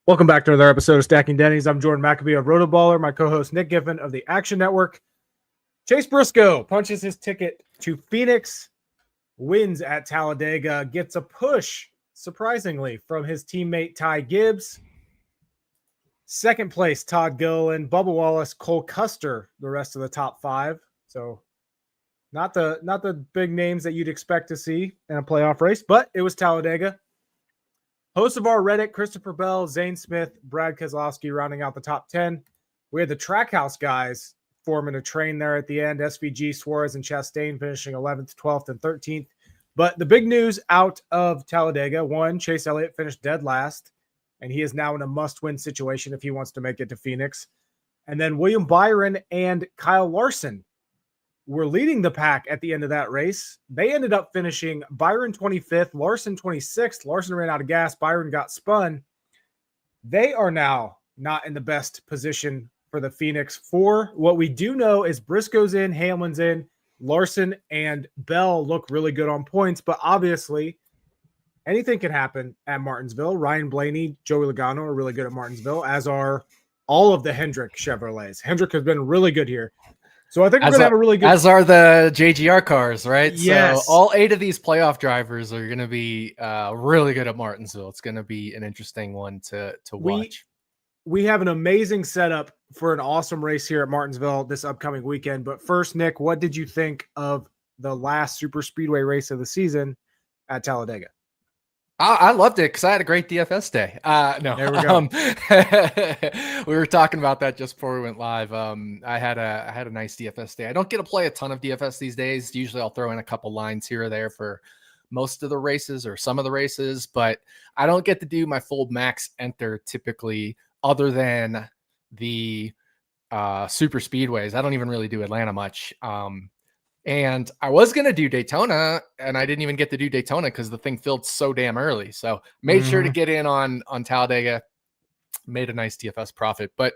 Welcome back to another episode of Stacking Dennys. I'm Jordan McAbee of RotoBaller, my co-host Nick Giffen of the Action Network. Chase Briscoe punches his ticket to Phoenix, wins at Talladega, gets a push, surprisingly, from his teammate Ty Gibbs. Second place, Todd Gilliland, Bubba Wallace, Cole Custer, the rest of the top five. So not the big names that you'd expect to see in a playoff race, but it was Talladega. Hosts of our Reddit, Christopher Bell, Zane Smith, Brad Keselowski rounding out the top 10. We had the Trackhouse guys forming a train there at the end. SVG, Suarez, and Chastain finishing 11th, 12th, and 13th. But the big news out of Talladega, one, Chase Elliott finished dead last, and he is now in a must-win situation if he wants to make it to Phoenix. And then William Byron and Kyle Larson were leading the pack at the end of that race. They ended up finishing Byron 25th, Larson 26th. Larson ran out of gas. Byron got spun. They are now not in the best position for the Phoenix 4. What we do know is Briscoe's in, Hamlin's in, Larson and Bell look really good on points, but obviously anything can happen at Martinsville. Ryan Blaney, Joey Logano are really good at Martinsville, as are all of the Hendrick Chevrolets. Hendrick has been really good here. So I think we're going to have a really good... As are the JGR cars, right? Yes. So all 8 of these playoff drivers are going to be really good at Martinsville. It's going to be an interesting one to watch. We have an amazing setup for an awesome race here at Martinsville this upcoming weekend. But first, Nick, what did you think of the last super speedway race of the season at Talladega? I loved it because I had a great DFS day. No, there we go. We were talking about that just before we went live. I had a nice DFS day. I don't get to play a ton of DFS these days. Usually I'll throw in a couple lines here or there for most of the races or some of the races, but I don't get to do my full max enter typically other than the super speedways. I don't even really do Atlanta much. And I was going to do Daytona, and I didn't even get to do Daytona because the thing filled so damn early. So made sure to get in on Talladega, made a nice DFS profit. But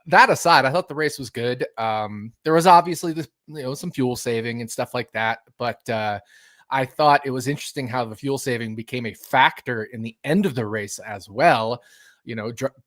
that aside, I thought the race was good. There was obviously some fuel saving and stuff like that. But I thought it was interesting how the fuel saving became a factor in the end of the race as well.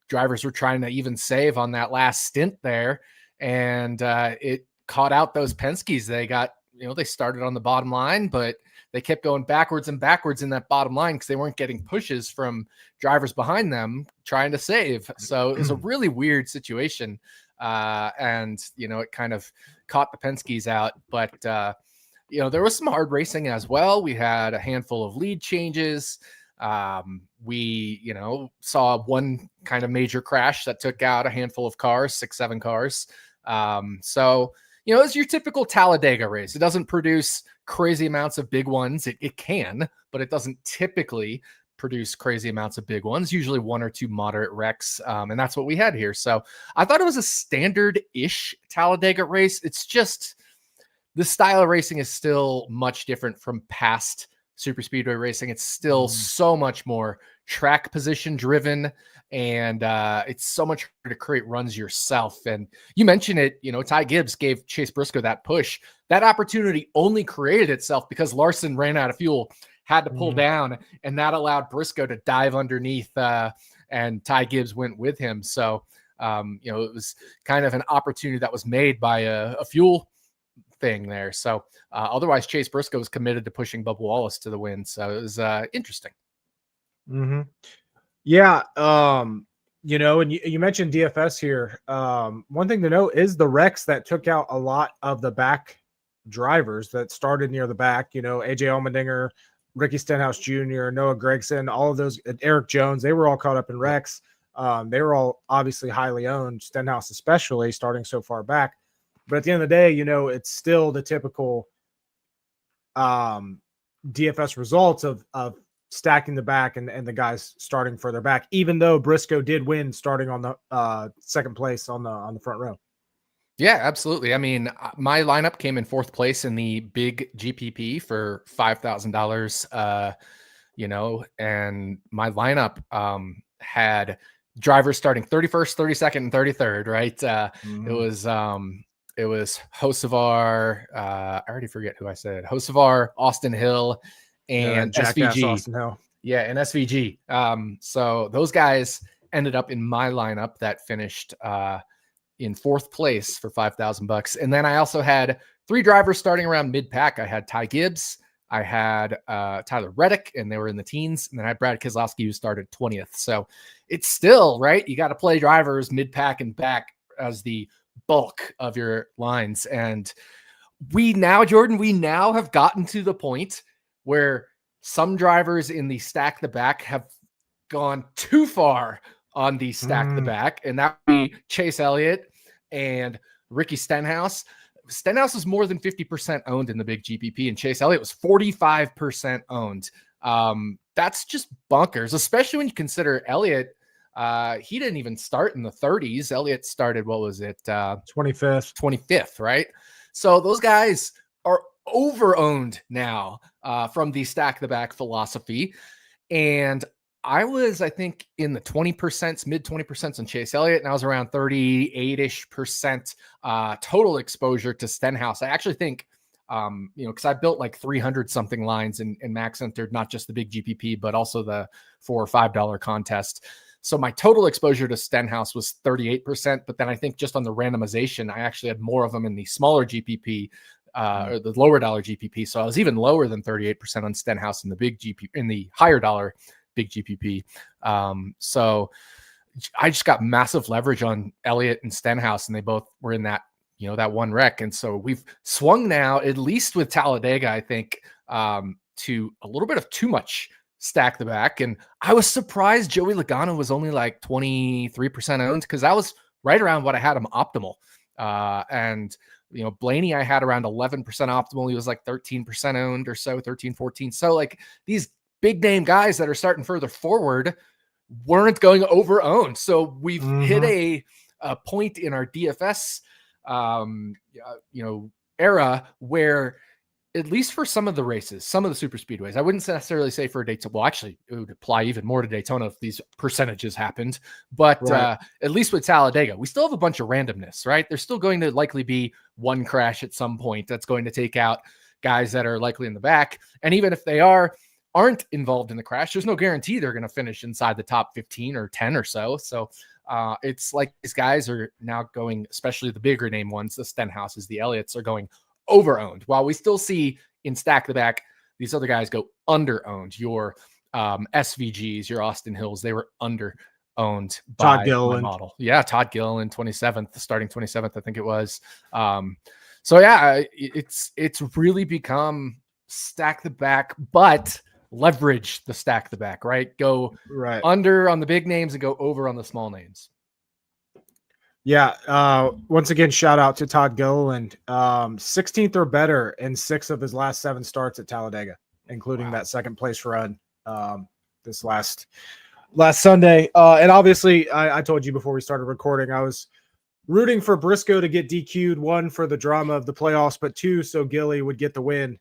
Drivers were trying to even save on that last stint there. And it caught out those Penske's. They got, they started on the bottom line, but they kept going backwards and backwards in that bottom line because they weren't getting pushes from drivers behind them trying to save. So it was a really weird situation. And, it kind of caught the Penske's out. But, there was some hard racing as well. We had a handful of lead changes. We, saw one kind of major crash that took out a handful of cars, 6-7 cars. So, it's your typical Talladega race. It doesn't produce crazy amounts of big ones. It can, but it doesn't typically produce crazy amounts of big ones, usually 1 or 2 moderate wrecks. And that's what we had here. So I thought it was a standard-ish Talladega race. It's just the style of racing is still much different from past super speedway racing. It's still so much more track position driven, and it's so much harder to create runs yourself. And you mentioned it, Ty Gibbs gave Chase Briscoe that push. That opportunity only created itself because Larson ran out of fuel, had to pull down, and that allowed Briscoe to dive underneath, and Ty Gibbs went with him. So, it was kind of an opportunity that was made by a fuel thing there. So otherwise Chase Briscoe was committed to pushing Bubba Wallace to the win. So it was interesting. Yeah. And you mentioned DFS here. One thing to note is the wrecks that took out a lot of the back drivers that started near the back, AJ Allmendinger, Ricky Stenhouse Jr., Noah Gragson, all of those, Eric Jones, they were all caught up in wrecks. They were all obviously highly owned, Stenhouse especially, starting so far back. But at the end of the day, it's still the typical DFS results of stacking the back and the guys starting further back, even though Briscoe did win starting on the second place on the front row. Yeah, absolutely. I mean, my lineup came in 4th place in the big GPP for $5,000, and my lineup had drivers starting 31st, 32nd, and 33rd, right? It was Hocevar. I already forget who I said. Hocevar, Austin Hill, and SVG. Austin Hill. Yeah, and SVG. So those guys ended up in my lineup that finished in 4th place for $5,000. And then I also had 3 drivers starting around mid-pack. I had Ty Gibbs, I had Tyler Reddick, and they were in the teens. And then I had Brad Keselowski, who started 20th. So it's still, right, you got to play drivers mid-pack and back as the bulk of your lines. And Jordan, we now have gotten to the point where some drivers in the stack the back have gone too far on the stack the back, and that would be Chase Elliott and Ricky Stenhouse. Stenhouse was more than 50% owned in the big GPP, and Chase Elliott was 45% owned. That's just bonkers, especially when you consider Elliott. He didn't even start in the 30s. Elliott started, 25th, right? So those guys are over-owned now from the stack the back philosophy. And I was, I think, in the 20%, mid 20% on Chase Elliott, and I was around 38-ish% total exposure to Stenhouse. I actually think, because I built like 300 something lines and max entered not just the big GPP, but also the $4 or $5 contest. So my total exposure to Stenhouse was 38%, but then I think just on the randomization, I actually had more of them in the smaller GPP, or the lower dollar GPP. So I was even lower than 38% on Stenhouse in the big GPP, in the higher dollar big GPP. So I just got massive leverage on Elliott and Stenhouse, and they both were in that, that one wreck. And so we've swung now, at least with Talladega, I think, to a little bit of too much stack the back. And I was surprised Joey Logano was only like 23% owned, because that was right around what I had him optimal. And Blaney, I had around 11% optimal. He was like 13% owned or so, 13, 14. So like these big name guys that are starting further forward weren't going over owned. So we've hit a point in our DFS, era where, at least for some of the races, some of the super speedways, I wouldn't necessarily say for a Daytona. Well, actually, it would apply even more to Daytona if these percentages happened. But right. At least with Talladega, we still have a bunch of randomness, right? There's still going to likely be one crash at some point that's going to take out guys that are likely in the back. And even if they aren't involved in the crash, there's no guarantee they're going to finish inside the top 15 or 10 or so. So it's like these guys are now going, especially the bigger name ones, the Stenhouses, the Elliots, are going over-owned, while we still see in stack the back these other guys go under-owned. Your SVGs, your Austin Hills, they were under-owned by my model. Yeah, Todd Gilliland, 27th, starting 27th, I think it was. So yeah, it's really become stack the back, but leverage the stack the back, right? Go right under on the big names and go over on the small names. Yeah. Once again, shout out to Todd Gilliland. 16th or better in 6 of his last 7 starts at Talladega, including that second place run this last Sunday. And obviously, I told you before we started recording, I was rooting for Briscoe to get DQ'd, 1 for the drama of the playoffs, but 2 so Gilly would get the win.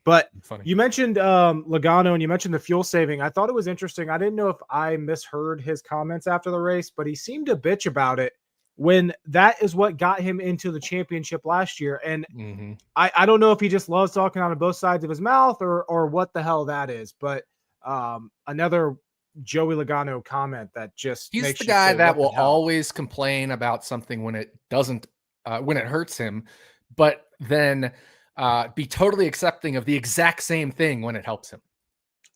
But funny. You mentioned Logano and you mentioned the fuel saving. I thought it was interesting. I didn't know if I misheard his comments after the race, but he seemed to bitch about it when that is what got him into the championship last year. And I don't know if he just loves talking out of both sides of his mouth or what the hell that is. But another Joey Logano comment that just he's the guy that will always complain about something when it doesn't, when it hurts him, but then be totally accepting of the exact same thing when it helps him.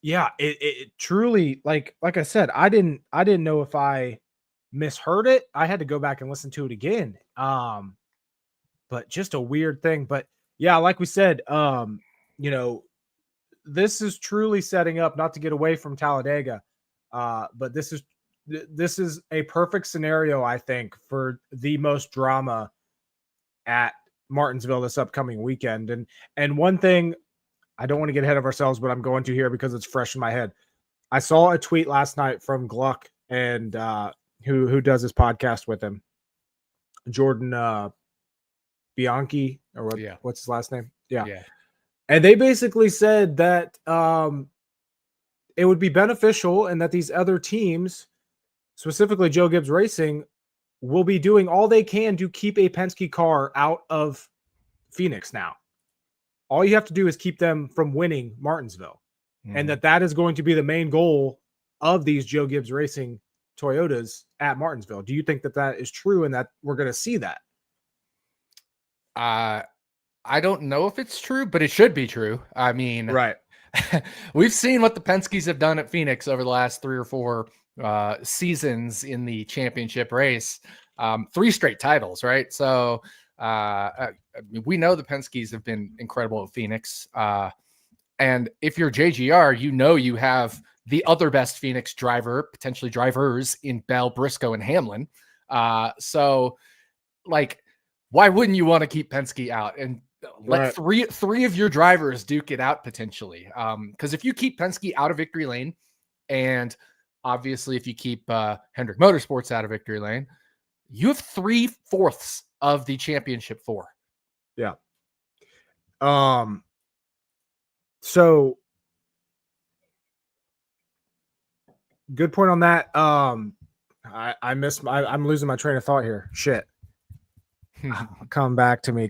Yeah, it truly, like I said, I didn't know if I misheard it. I had to go back and listen to it again. But just a weird thing. But yeah, like we said, this is truly setting up, not to get away from Talladega, but this is a perfect scenario, I think, for the most drama at Martinsville this upcoming weekend. And one thing, I don't want to get ahead of ourselves, but I'm going to here because it's fresh in my head. I saw a tweet last night from Gluck and who does his podcast with him, Jordan Bianchi, or what's his last name? Yeah. And they basically said that it would be beneficial and that these other teams, specifically Joe Gibbs Racing, will be doing all they can to keep a Penske car out of Phoenix now. All you have to do is keep them from winning Martinsville. And that is going to be the main goal of these Joe Gibbs Racing Toyotas at Martinsville. Do you think that that is true and that we're going to see that? I don't know if it's true, but it should be true. I mean, right. We've seen what the Penske's have done at Phoenix over the last 3 or 4 seasons in the championship race. 3 straight titles, right? So we know the Penske's have been incredible at Phoenix. And if you're JGR, you have the other best Phoenix driver, potentially drivers in Bell, Briscoe, and Hamlin. So, like, why wouldn't you want to keep Penske out and let three of your drivers duke it out potentially? Because if you keep Penske out of victory lane, and obviously if you keep Hendrick Motorsports out of victory lane, you have 3/4 of the championship 4. Yeah. So good point on that. I'm losing my train of thought here. Shit. Come back to me.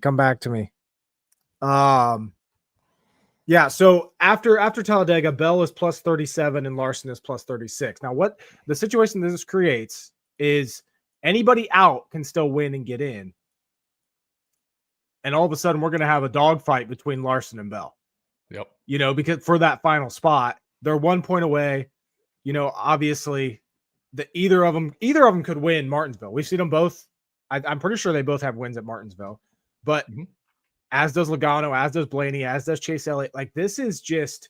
Yeah. So after Talladega, Bell is plus 37 and Larson is plus 36. Now, what the situation that this creates is anybody out can still win and get in. And all of a sudden, we're going to have a dogfight between Larson and Bell. Yep. Because for that final spot, they're 1 point away. Obviously, either of them could win Martinsville. We've seen them both. I'm pretty sure they both have wins at Martinsville, but as does Logano, as does Blaney, as does Chase Elliott. Like, this is just,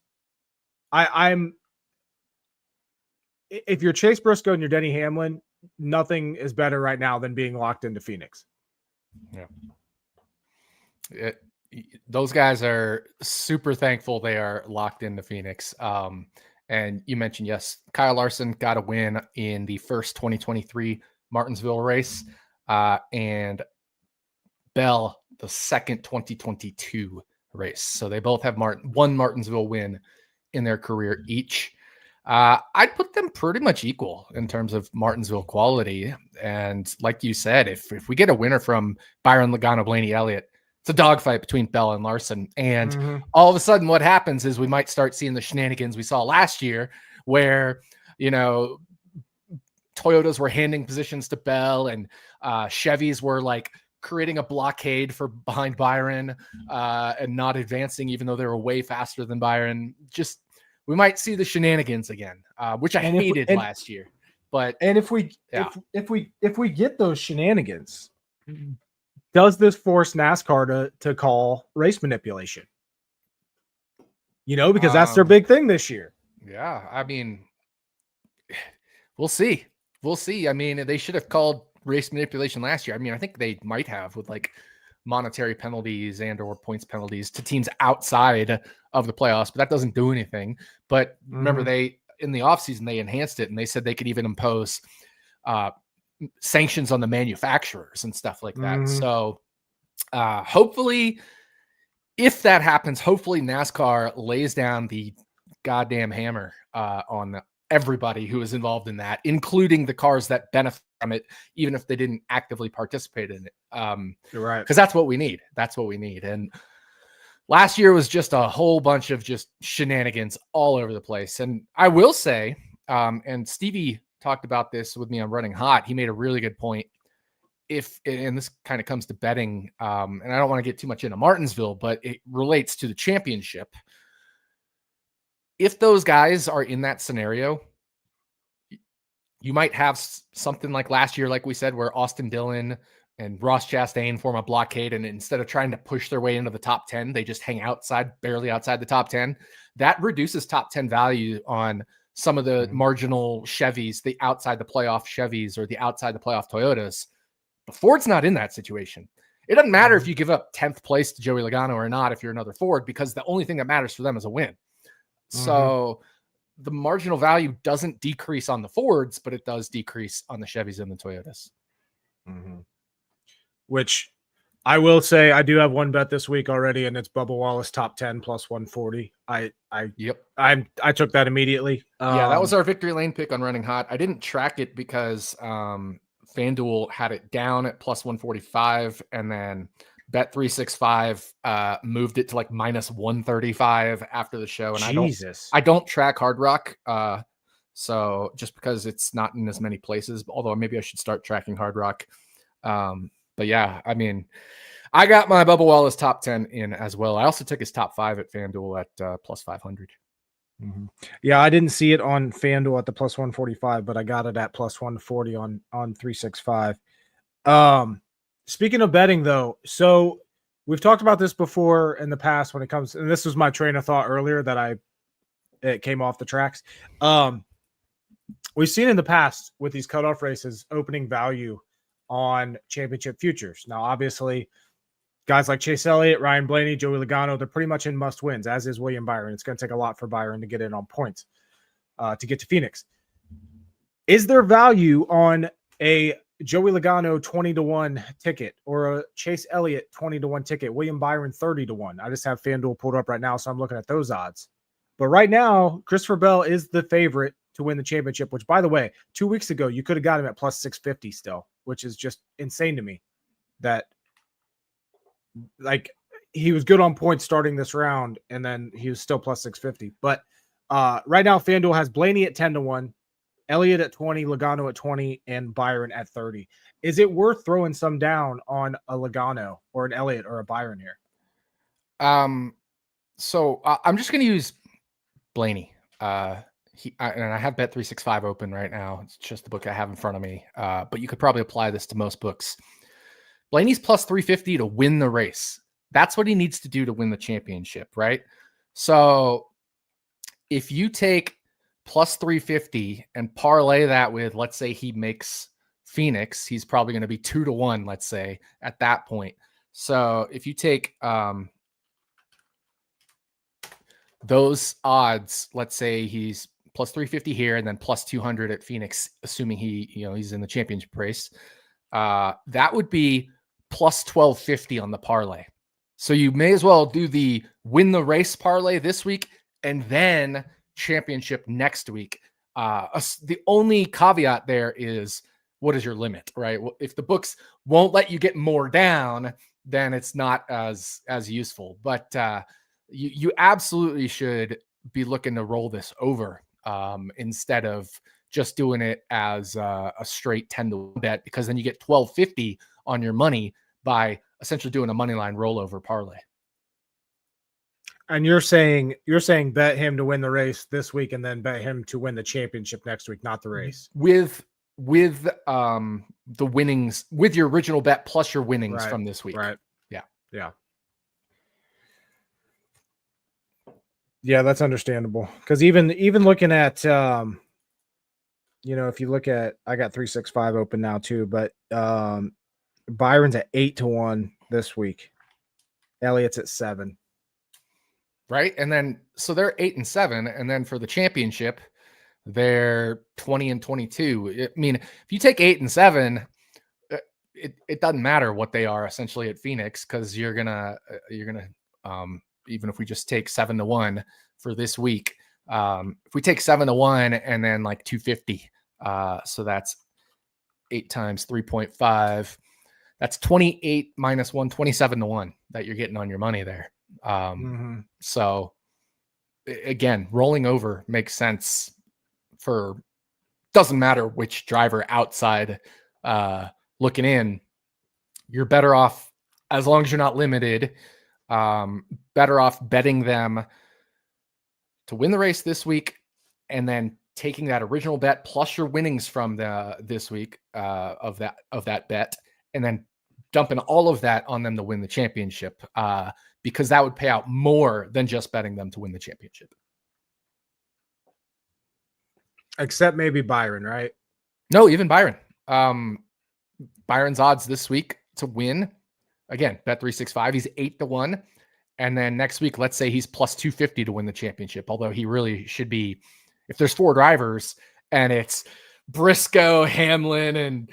if you're Chase Briscoe and you're Denny Hamlin, nothing is better right now than being locked into Phoenix. Yeah. Those guys are super thankful they are locked into Phoenix. And you mentioned, yes, Kyle Larson got a win in the first 2023 Martinsville race, and Bell the second 2022 race. So they both have one Martinsville win in their career each. I'd put them pretty much equal in terms of Martinsville quality. And like you said, if we get a winner from Byron, Logano, Blaney, Elliott, it's a dogfight between Bell and Larson. And all of a sudden what happens is we might start seeing the shenanigans we saw last year where, Toyotas were handing positions to Bell and Chevys were like creating a blockade for behind Byron and not advancing, even though they were way faster than Byron. Just, we might see the shenanigans again, which I hated last year. But if we get those shenanigans, does this force NASCAR to call race manipulation? Because that's their big thing this year. Yeah, I mean, we'll see. I mean, they should have called race manipulation last year. I mean, I think they might have with like monetary penalties and or points penalties to teams outside of the playoffs, but that doesn't do anything. But remember, they in the offseason, they enhanced it and they said they could even impose sanctions on the manufacturers and stuff like that. So hopefully, if that happens, hopefully NASCAR lays down the goddamn hammer on everybody who is involved in that, including the cars that benefit from it, even if they didn't actively participate in it. You're right. Because that's what we need. And last year was just a whole bunch of just shenanigans all over the place. And I will say, and Stevie talked about this with me on Running Hot, he made a really good point. And this kind of comes to betting, and I don't want to get too much into Martinsville, but it relates to the championship. If those guys are in that scenario, you might have something like last year, like we said, where Austin Dillon and Ross Chastain form a blockade, and instead of trying to push their way into the top 10, they just hang barely outside the top 10. That reduces top 10 value on some of the marginal Chevys, the outside the playoff Chevys or the outside the playoff Toyotas. But Ford's not in that situation. It doesn't matter if you give up 10th place to Joey Logano or not if you're another Ford, because the only thing that matters for them is a win. So the marginal value doesn't decrease on the Fords, but it does decrease on the Chevys and the Toyotas. Which I will say, I do have one bet this week already, and it's Bubba Wallace top 10 plus 140. I took that immediately. Yeah, that was our victory lane pick on Running Hot. I didn't track it because FanDuel had it down at plus 145, and then Bet365 moved it to like minus 135 after the show. And I don't track Hard Rock. So just because it's not in as many places, although maybe I should start tracking Hard Rock. But yeah, I mean, I got my Bubba Wallace top 10 in as well. I also took his top 5 at FanDuel at plus 500. Mm-hmm. Yeah, I didn't see it on FanDuel at the plus 145, but I got it at plus 140 on 365. Speaking of betting, though, so we've talked about this before in the past when it comes, and this was my train of thought earlier that it came off the tracks. We've seen in the past with these cutoff races opening value on championship futures. Now, obviously, guys like Chase Elliott, Ryan Blaney, Joey Logano, they're pretty much in must wins, as is William Byron. It's going to take a lot for Byron to get in on points to get to Phoenix. Is there value on a Joey Logano 20-1 ticket or a Chase Elliott 20-1 ticket, William Byron 30-1? I just have FanDuel pulled up right now, so I'm looking at those odds. But right now, Christopher Bell is the favorite to win the championship, which, by the way, 2 weeks ago, you could have got him at plus 650 still, which is just insane to me that, like, he was good on points starting this round, and then he was still plus 650. But right now, FanDuel has Blaney at 10-1, Elliott at 20, Logano at 20, and Byron at 30. Is it worth throwing some down on a Logano or an Elliott or a Byron here? So I'm just going to use Blaney. And I have Bet365 open right now. It's just the book I have in front of me. But you could probably apply this to most books. Blaney's plus 350 to win the race. That's what he needs to do to win the championship, right? So if you take plus 350 and parlay that with, let's say he makes Phoenix, he's probably going to be 2-1, let's say, at that point. So if you take those odds, let's say he's plus 350 here and then plus 200 at Phoenix, assuming he's in the championship race, that would be plus 1250 on the parlay. So you may as well do the win the race parlay this week and then championship next week. The only caveat there is, what is your limit, right? Well, if the books won't let you get more down, then it's not as useful. But you absolutely should be looking to roll this over instead of just doing it as a straight 10-1 bet, because then you get 1250 on your money by essentially doing a money line rollover parlay. And you're saying bet him to win the race this week and then bet him to win the championship next week, not the race. With the winnings, with your original bet plus your winnings from this week. Right. Yeah. Yeah, that's understandable. Because even looking at if you look at, I got 365 open now too, but Byron's at 8-1 this week. Elliott's at 7. Right. And then, so they're 8-7. And then for the championship, they're 20-22. I mean, if you take 8-7, it doesn't matter what they are essentially at Phoenix, because you're gonna even if we just take 7-1 for this week, if we take 7-1 and then like 250, so that's 8 times 3.5. That's 28 minus 1, 27-1 that you're getting on your money there. So again, rolling over makes sense doesn't matter which driver outside looking in. You're better off, as long as you're not limited, better off betting them to win the race this week and then taking that original bet plus your winnings from this week of that bet, and then dumping all of that on them to win the championship, because that would pay out more than just betting them to win the championship. Except maybe Byron, right? No, even Byron. Byron's odds this week to win, again, Bet365, he's 8-1. And then next week, let's say he's plus 250 to win the championship, although he really should be, if there's 4 drivers and it's Briscoe, Hamlin, and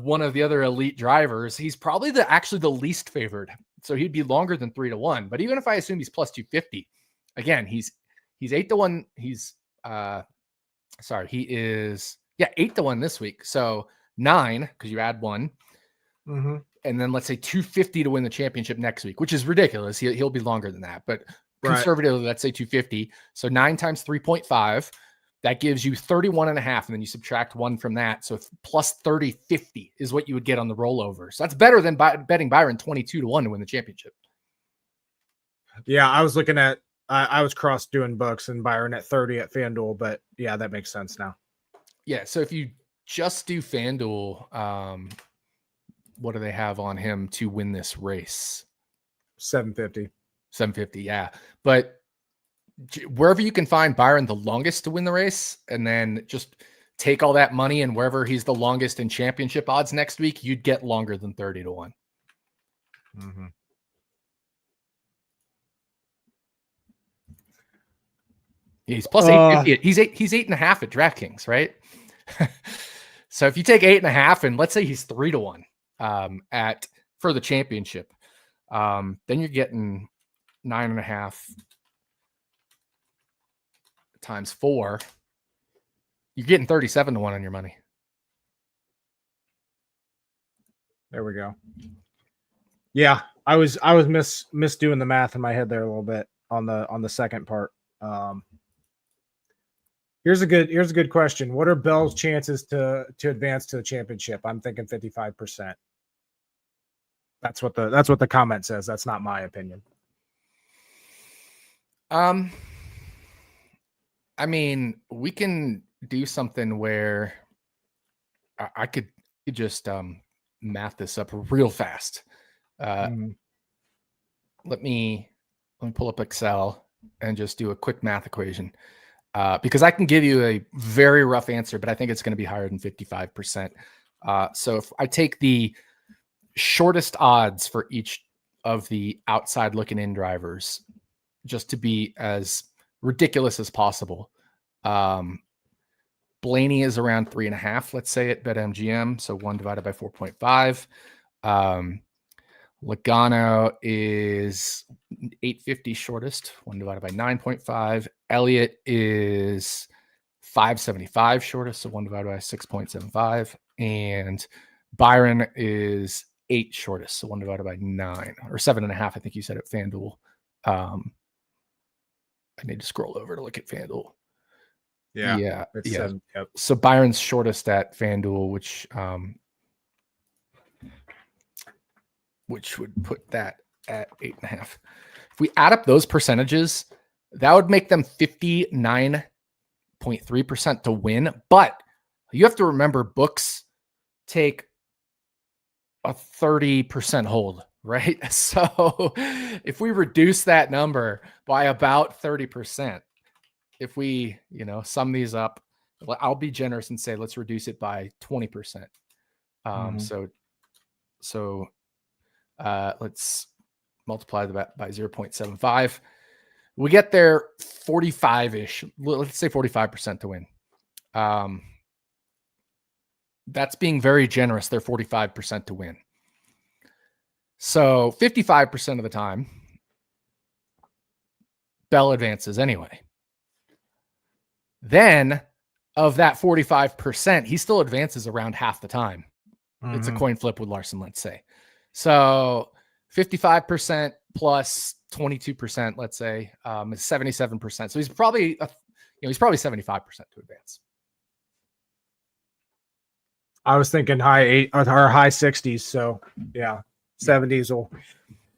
one of the other elite drivers, he's probably actually the least favored. So he'd be longer than 3-1. But even if I assume he's plus 250, again, he's 8-1. He is 8-1 this week. So 9, because you add 1. Mm-hmm. And then let's say 250 to win the championship next week, which is ridiculous. He'll be longer than that, but conservatively, let's say 250. So 9 times 3.5, That gives you 31.5, and then you subtract 1 from that. So plus 30.50 is what you would get on the rollover. So that's better than betting Byron 22-1 to win the championship. Yeah, I was looking at, I was cross doing books and Byron at 30 at FanDuel, but yeah, that makes sense now. Yeah, so if you just do FanDuel, what do they have on him to win this race? 750. 750, yeah. But wherever you can find Byron the longest to win the race, and then just take all that money, and wherever he's the longest in championship odds next week, you'd get longer than 30-1. Mm-hmm. Yeah, he's plus 850. He's 8.5 at DraftKings, right? So if you take 8.5, and let's say he's 3-1 for the championship, then you're getting 9.5 times 4. You're getting 37-1 on your money. There we go. Yeah, I was misdoing the math in my head there a little bit on the second part. Here's a good question. What are Bell's chances to advance to the championship? I'm thinking 55%. That's what the comment says. That's not my opinion. I mean, we can do something where I could just math this up real fast. Let me pull up Excel and just do a quick math equation. Because I can give you a very rough answer, but I think it's going to be higher than 55%. So if I take the shortest odds for each of the outside looking in drivers, just to be as ridiculous as possible, Blaney is around 3.5, let's say at BetMGM. So 1 divided by 4.5. Logano is 850 shortest, 1 divided by 9.5. Elliott is 575 shortest, so 1 divided by 6.75. And Byron is 8 shortest, so 1 divided by 9 or 7.5. I think you said at FanDuel. I need to scroll over to look at FanDuel. Yeah. Yep. So Byron's shortest at FanDuel, which would put that at 8.5. If we add up those percentages, that would make them 59.3% to win. But you have to remember, books take a 30% hold, right? So if we reduce that number by about 30%, if we, sum these up, I'll be generous and say, let's reduce it by 20%. So let's multiply that by 0.75. We get there 45-ish. Let's say 45% to win. That's being very generous. They're 45% to win. So 55% of the time, Bell advances anyway. Then of that 45%, he still advances around half the time. It's a coin flip with Larson, let's say. So 55% plus 22%, let's say, is 77%. So he's probably 75% to advance. I was thinking high 8 or high 60s. So yeah, 70s will.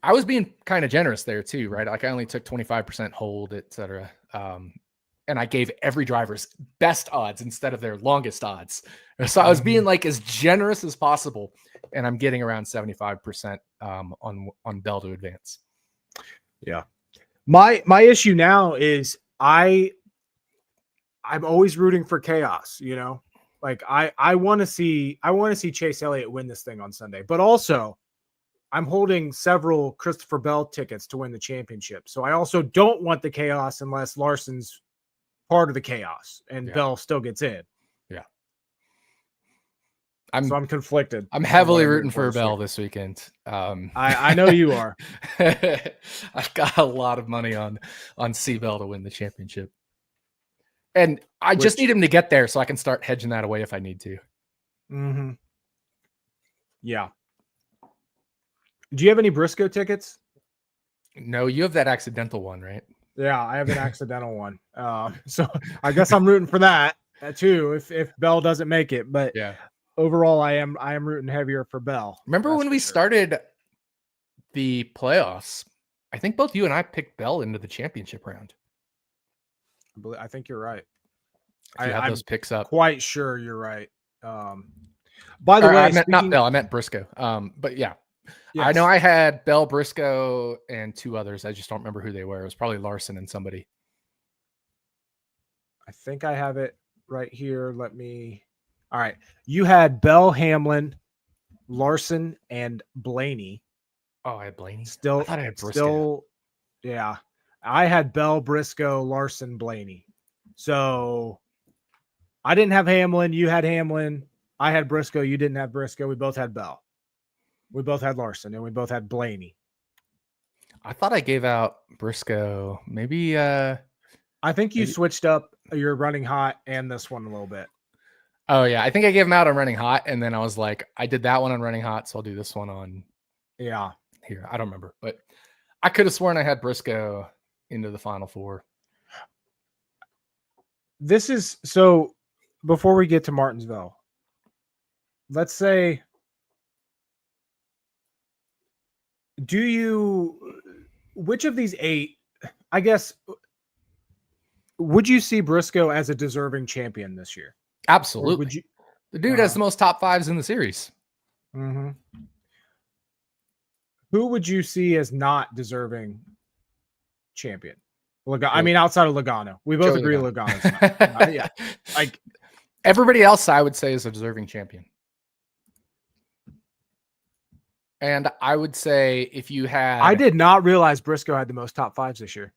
I was being kind of generous there too, right? Like I only took 25% hold, etc. And I gave every driver's best odds instead of their longest odds. So I was being like as generous as possible, and I'm getting around 75% on Bell to advance. Yeah. My issue now is I'm always rooting for chaos, Like I want to see Chase Elliott win this thing on Sunday, but also I'm holding several Christopher Bell tickets to win the championship. So I also don't want the chaos unless Larson's part of the chaos and Bell still gets in. Yeah. I'm conflicted. I'm heavily rooting for Bell this weekend. I know you are. I've got a lot of money on C Bell to win the championship. And I just need him to get there so I can start hedging that away if I need to. Mm-hmm. Yeah. Do you have any Briscoe tickets? No, you have that accidental one, right? Yeah, I have an accidental one. So I guess I'm rooting for that too. If Bell doesn't make it, but Yeah. overall, I am rooting heavier for Bell. Remember when we started the playoffs? I think both you and I picked Bell into the championship round. I think you're right. If you have those picks up, quite sure you're right. By the way, I meant not Bell. I meant Briscoe. But yeah, yes. I know I had Bell, Briscoe, and two others. I just don't remember who they were. It was probably Larson and somebody. I think I have it right here. All right. You had Bell, Hamlin, Larson, and Blaney. Oh, I had Blaney. I thought I had Briscoe. Yeah. I had Bell, Briscoe, Larson, Blaney. So I didn't have Hamlin. You had Hamlin. I had Briscoe. You didn't have Briscoe. We both had Bell. We both had Larson, and we both had Blaney. I thought I gave out Briscoe. Maybe I think you switched up your running hot and this one a little bit. Oh, yeah. I think I gave him out on running hot, and then I was like, I did that one on running hot, so I'll do this one on here. I don't remember, but I could have sworn I had Briscoe into the Final Four. This is so before we get to Martinsville, let's say, which of these 8, I guess, would you see Briscoe as a deserving champion this year? Absolutely. The dude has the most top 5s in the series. Mm-hmm. Who would you see as not deserving champion? I mean, outside of Logano, we both agree Logano's not. Yeah, like everybody else, I would say is a deserving champion. And I would say if you had, I did not realize Briscoe had the most top 5s this year.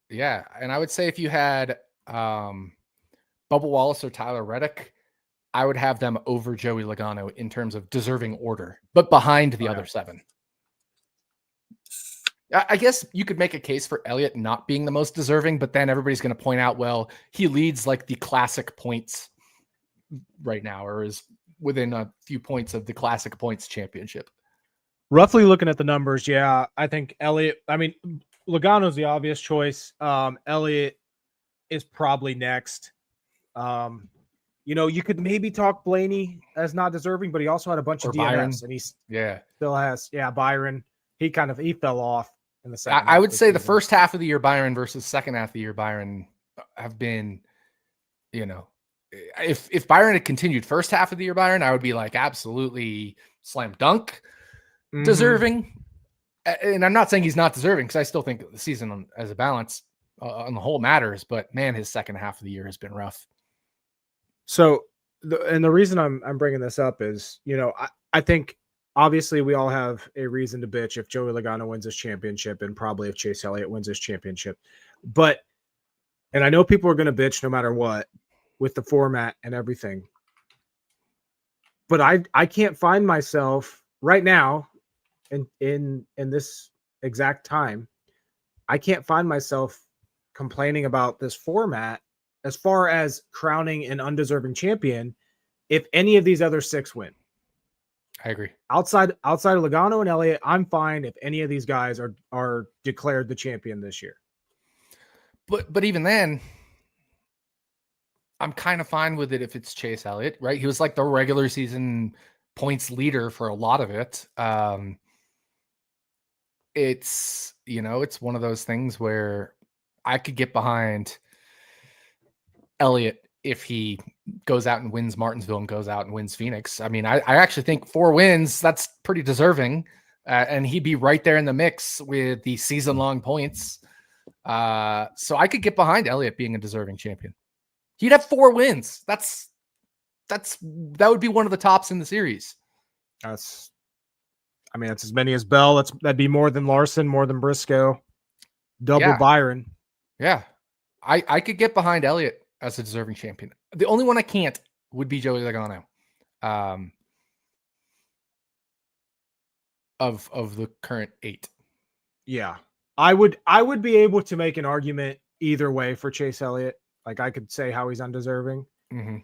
Yeah, and I would say if you had Bubba Wallace or Tyler Reddick, I would have them over Joey Logano in terms of deserving order, but behind the other 7. I guess you could make a case for Elliott not being the most deserving, but then everybody's going to point out, well, he leads like the classic points right now, or is within a few points of the classic points championship. Roughly looking at the numbers, yeah, I think Elliott, I mean, Logano's the obvious choice. Elliott is probably next. You could maybe talk Blaney as not deserving, but he also had a bunch of DNFs, Byron. and he still has, Byron. He fell off in the second. I would say the first half of the year Byron versus second half of the year Byron have been, if Byron had continued first half of the year Byron, I would be like absolutely slam dunk deserving. And I'm not saying he's not deserving, because I still think the season as a balance on the whole matters, but man, his second half of the year has been rough. So, the reason I'm bringing this up is, I think obviously we all have a reason to bitch if Joey Logano wins his championship, and probably if Chase Elliott wins his championship. And I know people are going to bitch no matter what with the format and everything. But I can't find myself right now in this exact time. I can't find myself complaining about this format as far as crowning an undeserving champion if any of these other 6 win. I agree. Outside of Logano and Elliott, I'm fine if any of these guys are declared the champion this year. But even then, I'm kind of fine with it if it's Chase Elliott, right? He was like the regular season points leader for a lot of it. It's one of those things where I could get behind Elliott if he goes out and wins Martinsville and goes out and wins Phoenix. I mean, I actually think 4 wins, that's pretty deserving. And he'd be right there in the mix with the season-long points. So I could get behind Elliott being a deserving champion. He'd have 4 wins. That would be one of the tops in the series. That's as many as Bell. That'd be more than Larson, more than Briscoe, double Byron. Yeah. I could get behind Elliott as a deserving champion. The only one I can't would be Joey Logano. Of the current 8. Yeah. I would be able to make an argument either way for Chase Elliott. Like, I could say how he's undeserving. Mm-hmm.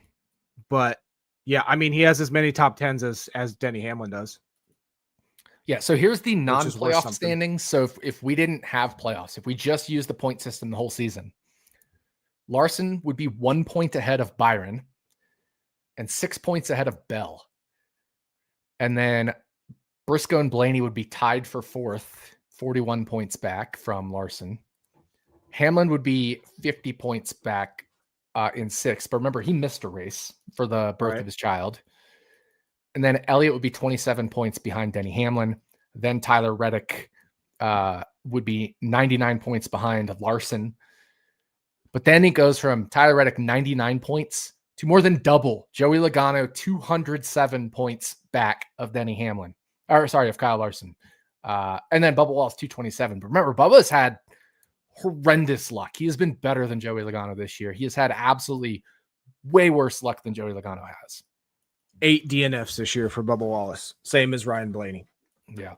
But yeah, I mean, he has as many top 10s as Denny Hamlin does. Yeah, so here's the is worth non-playoff something. standings. So if we didn't have playoffs, if we just used the point system the whole season, Larson would be 1 point ahead of Byron and 6 points ahead of Bell. And then Briscoe and Blaney would be tied for fourth, 41 points back from Larson. Hamlin would be 50 points back in sixth. But remember, he missed a race for the birth of his child. And then Elliott would be 27 points behind Denny Hamlin. Then Tyler Reddick would be 99 points behind Larson. But then he goes from Tyler Reddick 99 points to more than double Joey Logano 207 points back of Denny Hamlin. Of Kyle Larson. And then Bubba Wallace 227. But remember, Bubba's had horrendous luck. He has been better than Joey Logano this year. He has had absolutely way worse luck than Joey Logano has. 8 DNFs this year for Bubba Wallace, same as Ryan Blaney. Yeah.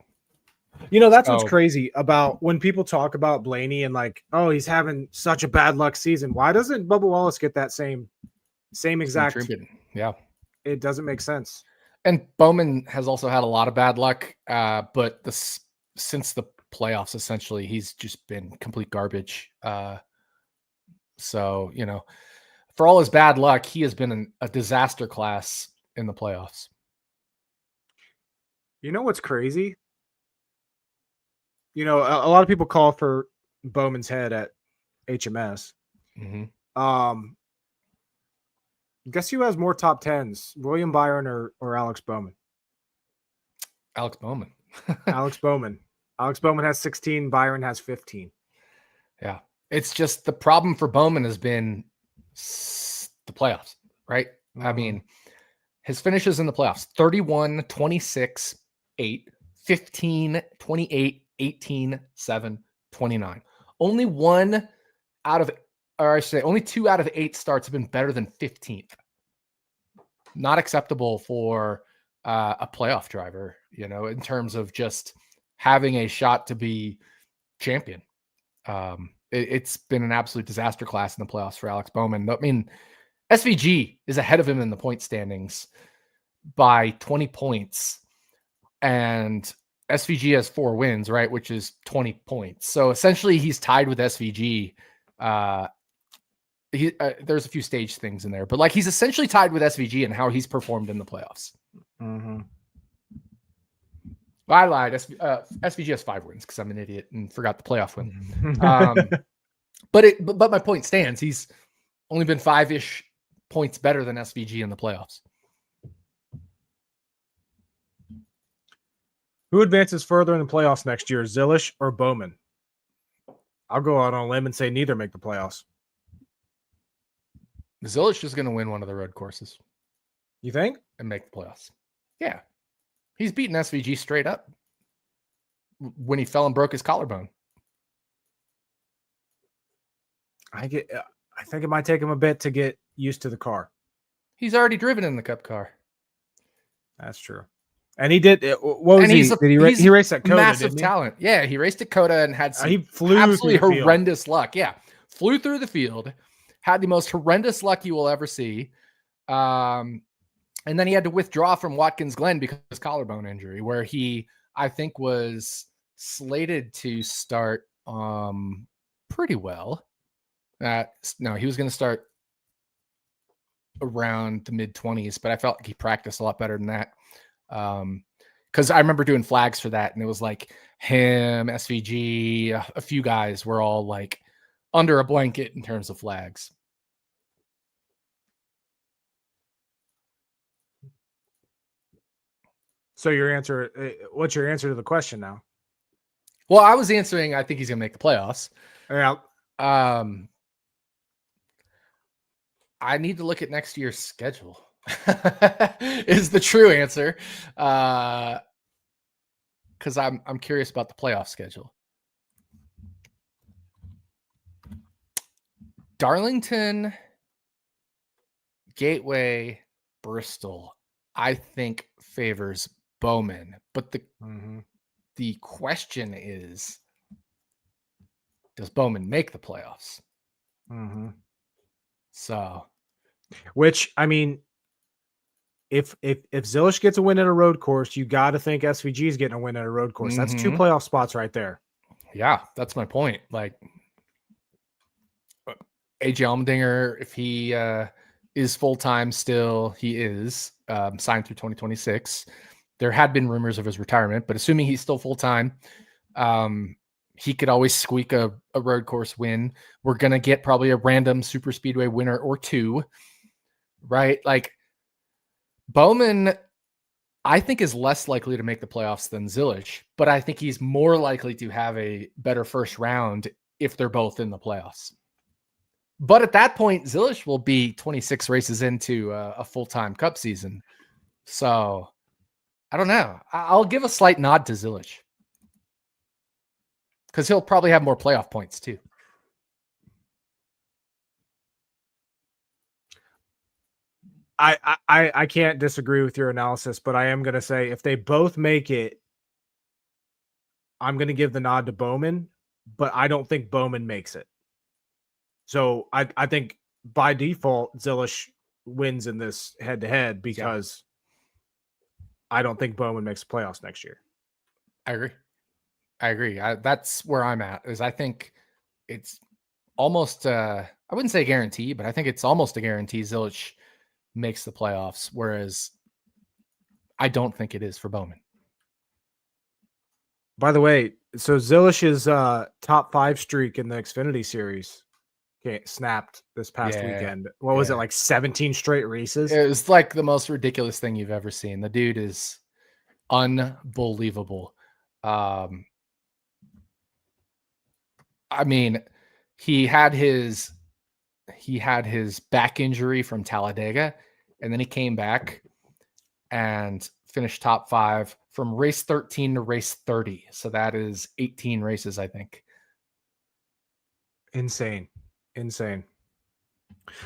You know, that's what's crazy about when people talk about Blaney and like, oh, he's having such a bad luck season. Why doesn't Bubba Wallace get that same exact? Yeah. It doesn't make sense. And Bowman has also had a lot of bad luck, but since the playoffs, essentially, he's just been complete garbage. So, you know, for all his bad luck, he has been a disaster class in the playoffs. You know what's crazy? You know, a lot of people call for Bowman's head at HMS. Mm-hmm. Guess who has more top 10s, William Byron or Alex Bowman? Alex Bowman. Alex Bowman. Alex Bowman has 16. Byron has 15. Yeah. It's just the problem for Bowman has been the playoffs, right? Mm-hmm. I mean, his finishes in the playoffs, 31, 26, 8, 15, 28, 18, 7, 29. Only only 2 out of 8 starts have been better than 15th. Not acceptable for a playoff driver, you know, in terms of just having a shot to be champion. It's been an absolute disaster class in the playoffs for Alex Bowman. I mean, SVG is ahead of him in the point standings by 20 points, and SVG has 4 wins, right, which is 20 points. So essentially, he's tied with SVG. There's a few stage things in there, but like he's essentially tied with SVG in how he's performed in the playoffs. Mm-hmm. I lied. SVG has 5 wins because I'm an idiot and forgot the playoff win. But my point stands. He's only been 5-ish points better than SVG in the playoffs. Who advances further in the playoffs next year, Zilish or Bowman? I'll go out on a limb and say neither make the playoffs. Zilish is going to win one of the road courses. You think? And make the playoffs. Yeah. He's beaten SVG straight up when he fell and broke his collarbone. I think it might take him a bit to get used to the car. He's already driven in the Cup car. That's true. And he did. What was he? He raced at COTA, massive talent. Yeah, he raced at COTA and had some he flew absolutely horrendous luck. Yeah, flew through the field, had the most horrendous luck you will ever see. And then he had to withdraw from Watkins Glen because of his collarbone injury, where he, I think, was slated to start pretty well. No, he was going to start around the mid-20s, but I felt like he practiced a lot better than that. Because I remember doing flags for that, and it was like him, SVG, a few guys were all like under a blanket in terms of flags. So what's your answer to the question now? Well, I was answering, I think he's going to make the playoffs. Yeah. I need to look at next year's schedule. Is the true answer. Because I'm curious about the playoff schedule. Darlington, Gateway, Bristol, I think favors Bowman. But the question is, does Bowman make the playoffs? Mm-hmm. So, which, I mean, if Zilish gets a win at a road course, you got to think SVG is getting a win at a road course. That's 2 playoff spots right there. Yeah, that's my point. Like AJ Allmendinger, if he is full-time still, he is signed through 2026. There had been rumors of his retirement, but assuming he's still full-time, he could always squeak a road course win. We're going to get probably a random super speedway winner or 2, right? Like Bowman, I think, is less likely to make the playoffs than Zilish, but I think he's more likely to have a better first round if they're both in the playoffs. But at that point, Zilish will be 26 races into a full-time Cup season. So I don't know. I'll give a slight nod to Zilish because he'll probably have more playoff points too. I can't disagree with your analysis, but I am going to say if they both make it, I'm going to give the nod to Bowman, but I don't think Bowman makes it. So I think by default, Zilish wins in this head-to-head because I don't think Bowman makes the playoffs next year. I agree. That's where I'm at. Is I think it's almost I wouldn't say a guarantee, but I think it's almost a guarantee Zilish makes the playoffs, whereas I don't think it is for Bowman. By the way, so Zilish's top 5 streak in the Xfinity series snapped this past weekend. What was it, like 17 straight races? It was like the most ridiculous thing you've ever seen. The dude is unbelievable. I mean, he had his back injury from Talladega, and then he came back and finished top 5 from race 13 to race 30. So that is 18 races, I think. Insane.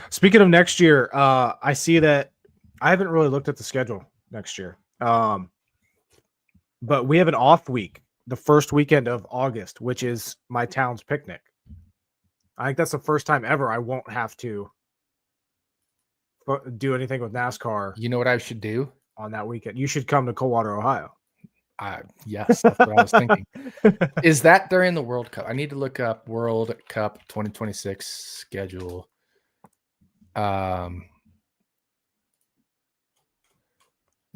Speaking of next year, I see that I haven't really looked at the schedule next year. But we have an off week, the first weekend of August, which is my town's picnic. I think that's the first time ever I won't have to do anything with NASCAR. You know what I should do on that weekend? You should come to Coldwater, Ohio. Yes, that's what I was thinking. Is that during the World Cup? I need to look up World Cup 2026 schedule. The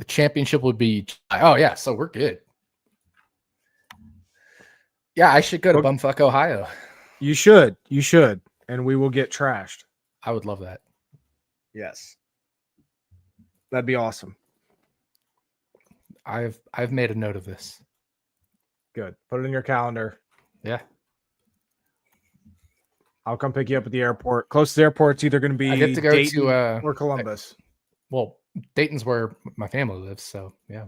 championship would be. Oh yeah, so we're good. Yeah, I should go to Bumfuck, Ohio. You should, and we will get trashed. I would love that. Yes, that'd be awesome. I've made a note of this. Good. Put it in your calendar. Yeah. I'll come pick you up at the airport. Closest airport's either going to be Dayton or Columbus. Well, Dayton's where my family lives, so yeah.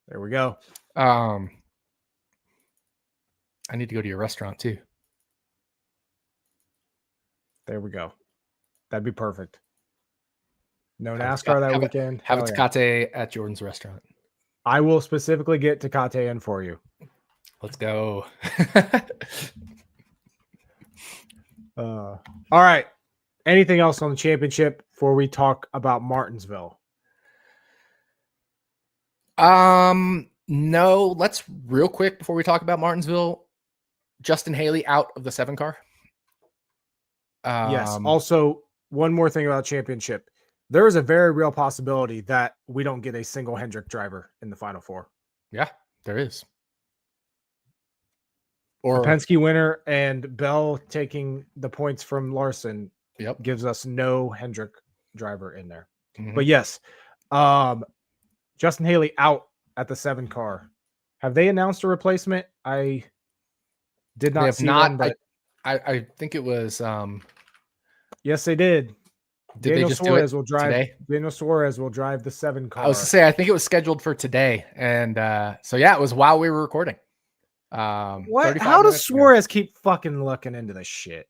There we go. I need to go to your restaurant too. There we go. That'd be perfect. No NASCAR that weekend. Have a Tecate at Jordan's restaurant. I will specifically get Tecate in for you. Let's go. All right. Anything else on the championship before we talk about Martinsville? No. Let's real quick before we talk about Martinsville. Justin Haley out of the 7 car. Yes. Also, one more thing about championship. There is a very real possibility that we don't get a single Hendrick driver in the Final 4. Yeah, there is. Or Penske winner and Bell taking the points from Larson gives us no Hendrick driver in there. Mm-hmm. But yes, Justin Haley out at the 7 car. Have they announced a replacement? I did not see one, but I think it was yes, they did. Daniel Suarez will drive today? Daniel Suarez will drive the 7 car. I was to say I think it was scheduled for today, and so yeah, it was while we were recording. What? How does Suarez keep fucking looking into this shit?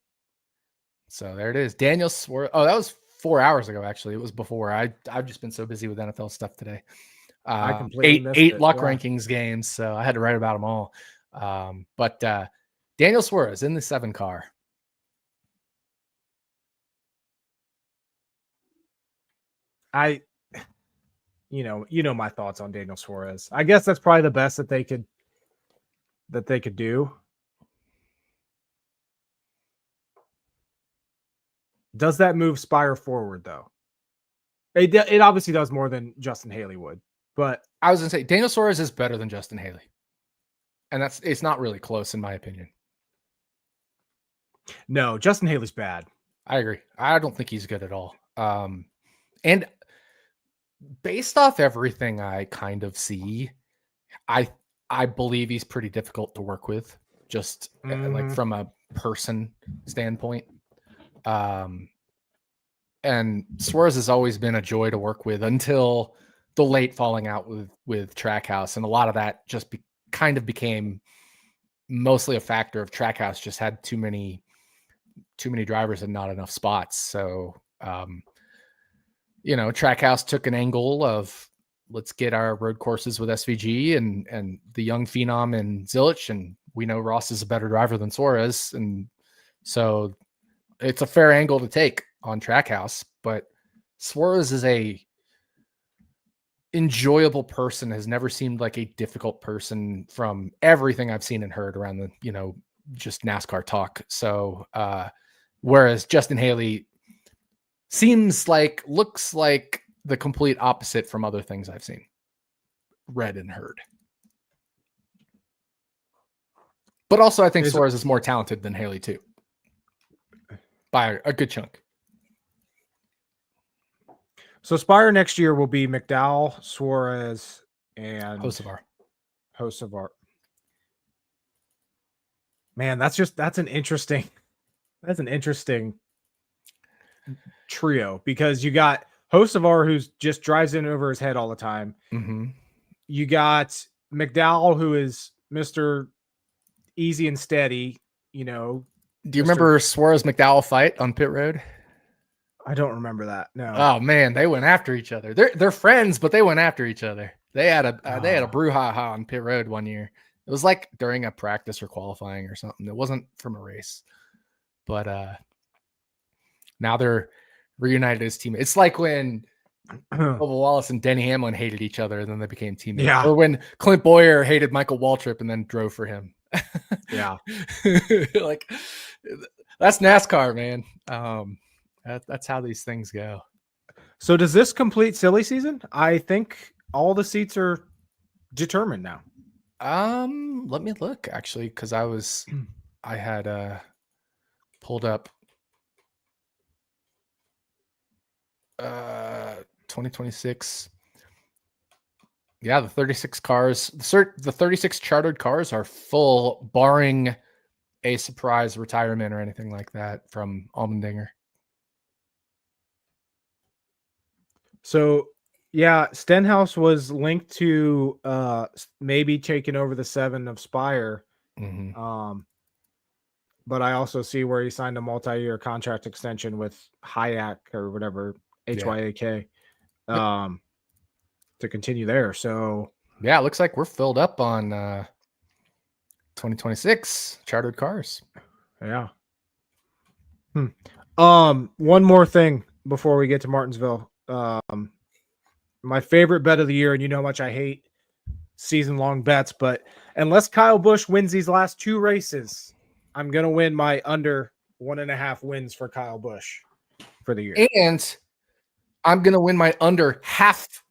So there it is, Daniel Suarez. Oh, that was 4 hours ago. Actually, it was before. I've just been so busy with NFL stuff today. I completely missed eight luck rankings games, so I had to write about them all. But Daniel Suarez in the 7 car. you know my thoughts on Daniel Suarez. I guess that's probably the best that they could do. Does that move Spire forward though? It obviously does more than Justin Haley would, but I was gonna say Daniel Suarez is better than Justin Haley, and it's not really close in my opinion. No, Justin Haley's bad. I agree. I don't think he's good at all. And based off everything I kind of see, I believe he's pretty difficult to work with, just like from a person standpoint. And Suarez has always been a joy to work with until the late falling out with Trackhouse, and a lot of that just kind of became mostly a factor of Trackhouse just had too many drivers and not enough spots. So, Trackhouse took an angle of let's get our road courses with SVG and the young phenom and Zilich, and we know Ross is a better driver than Suarez, and so it's a fair angle to take on Trackhouse. But Suarez is a enjoyable person, has never seemed like a difficult person from everything I've seen and heard around the, just NASCAR talk. So, whereas Justin Haley looks like the complete opposite from other things I've seen, read and heard. But also I think Suarez is more talented than Haley too, by a good chunk. So Spire next year will be McDowell, Suarez, and Hocevar. Man, that's an interesting trio, because you got Hocevar, who's just drives in over his head all the time. Mm-hmm. You got McDowell, who is Mr. Easy and steady. Do you remember Suarez McDowell fight on pit road? I don't remember that. No. Oh man, they went after each other. They're friends, but they went after each other. They had a brouhaha on pit road one year. It was like during a practice or qualifying or something. It wasn't from a race, but now they're reunited as teammates. It's like when Bubba Wallace and Denny Hamlin hated each other and then they became teammates. Yeah. Or when Clint Boyer hated Michael Waltrip and then drove for him. Yeah. Like that's NASCAR, man. That's how these things go. So does this complete silly season? I think all the seats are determined now. Let me look actually, because I had pulled up 2026. Yeah, the 36 cars, the 36 chartered cars are full, barring a surprise retirement or anything like that from Allmendinger. So, yeah, Stenhouse was linked to maybe taking over the 7 of Spire. Mm-hmm. But I also see where he signed a multi-year contract extension with Hayek or whatever, HYAK, to continue there. So, yeah, it looks like we're filled up on 2026 chartered cars. Yeah. One more thing before we get to Martinsville. My favorite bet of the year, and you know how much I hate season-long bets, but unless Kyle Busch wins these last 2 races, I'm going to win my under 1.5 wins for Kyle Busch for the year. And I'm going to win my under half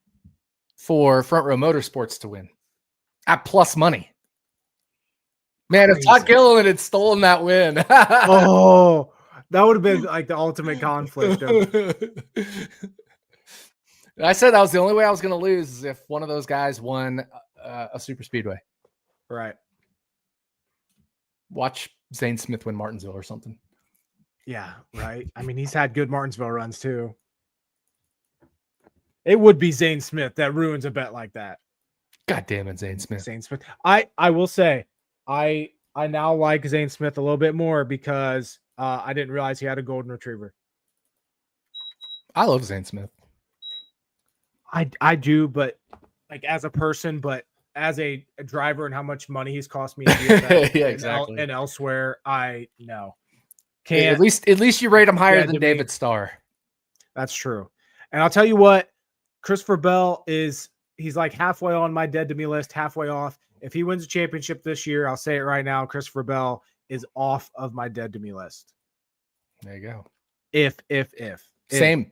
for Front Row Motorsports to win at plus money. Man, if Todd Gilliland had stolen that win. Oh, that would have been like the ultimate conflict. I said that was the only way I was going to lose is if one of those guys won a super speedway. Right. Watch Zane Smith win Martinsville or something. Yeah, right. I mean, he's had good Martinsville runs too. It would be Zane Smith that ruins a bet like that. God damn it, Zane Smith. Zane Smith. I will say, I now like Zane Smith a little bit more because I didn't realize he had a golden retriever. I love Zane Smith. I do, but like as a person, but as a driver and how much money he's cost me in DFL yeah, exactly. and elsewhere, I know. Can't. At least you rate him higher than David Starr. That's true. And I'll tell you what, Christopher Bell he's like halfway on my dead to me list, halfway off. If he wins a championship this year, I'll say it right now, Christopher Bell is off of my dead to me list. There you go. If. Same.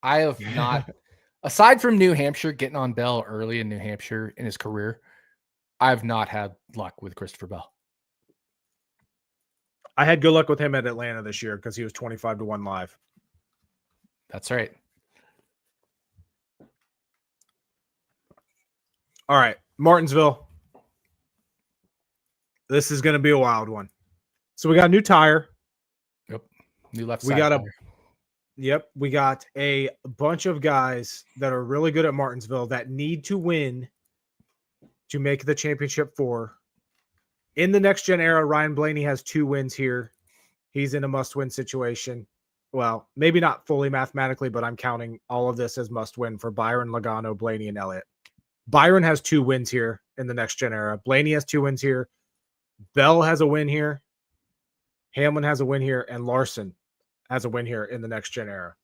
I have not, aside from New Hampshire, getting on Bell early in New Hampshire in his career, I've not had luck with Christopher Bell. I had good luck with him at Atlanta this year because he was 25-1 live. That's right. All right, Martinsville. This is going to be a wild one. So we got a new tire. Yep. New left we side got tire. We got a bunch of guys that are really good at Martinsville that need to win to make the championship 4. In the next gen era, Ryan Blaney has 2 wins here. He's in a must-win situation. Well, maybe not fully mathematically, but I'm counting all of this as must-win for Byron, Logano, Blaney, and Elliott. Byron has 2 wins here in the next gen era. Blaney has 2 wins here. Bell has a win here. Hamlin has a win here, and Larson has a win here in the next gen era.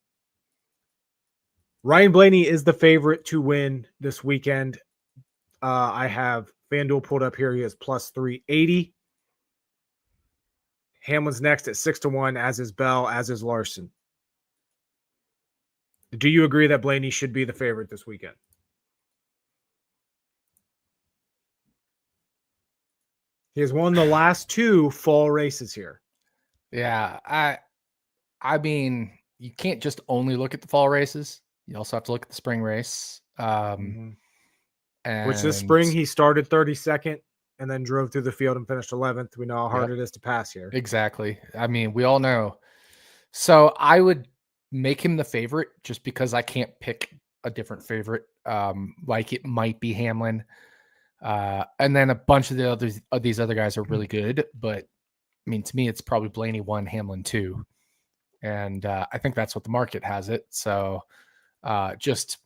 Ryan Blaney is the favorite to win this weekend. I have FanDuel pulled up here. He is plus 380. Hamlin's next at 6-1, as is Bell, as is Larson. Do you agree that Blaney should be the favorite this weekend? He has won the last 2 fall races here. Yeah, I mean, you can't just only look at the fall races. You also have to look at the spring race. And which this spring he started 32nd and then drove through the field and finished 11th. We know how hard it is to pass here. Exactly. I mean, we all know. So I would make him the favorite just because I can't pick a different favorite. Like it might be Hamlin. And then a bunch of these other guys are really good, but I mean, to me, it's probably Blaney 1, Hamlin 2. And I think that's what the market has it. So just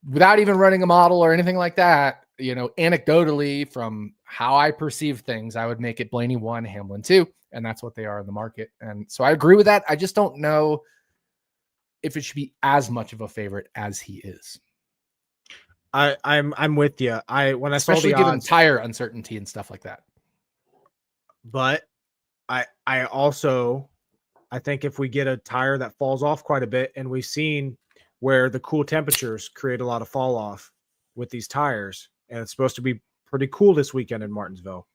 without even running a model or anything like that, you know, anecdotally from how I perceive things, I would make it Blaney 1, Hamlin 2. And that's what they are in the market. And so I agree with that. I just don't know if it should be as much of a favorite as he is. I'm with you. When I saw the given odds, tire uncertainty and stuff like that. But I also think if we get a tire that falls off quite a bit, and we've seen where the cool temperatures create a lot of fall off with these tires, and it's supposed to be pretty cool this weekend in Martinsville,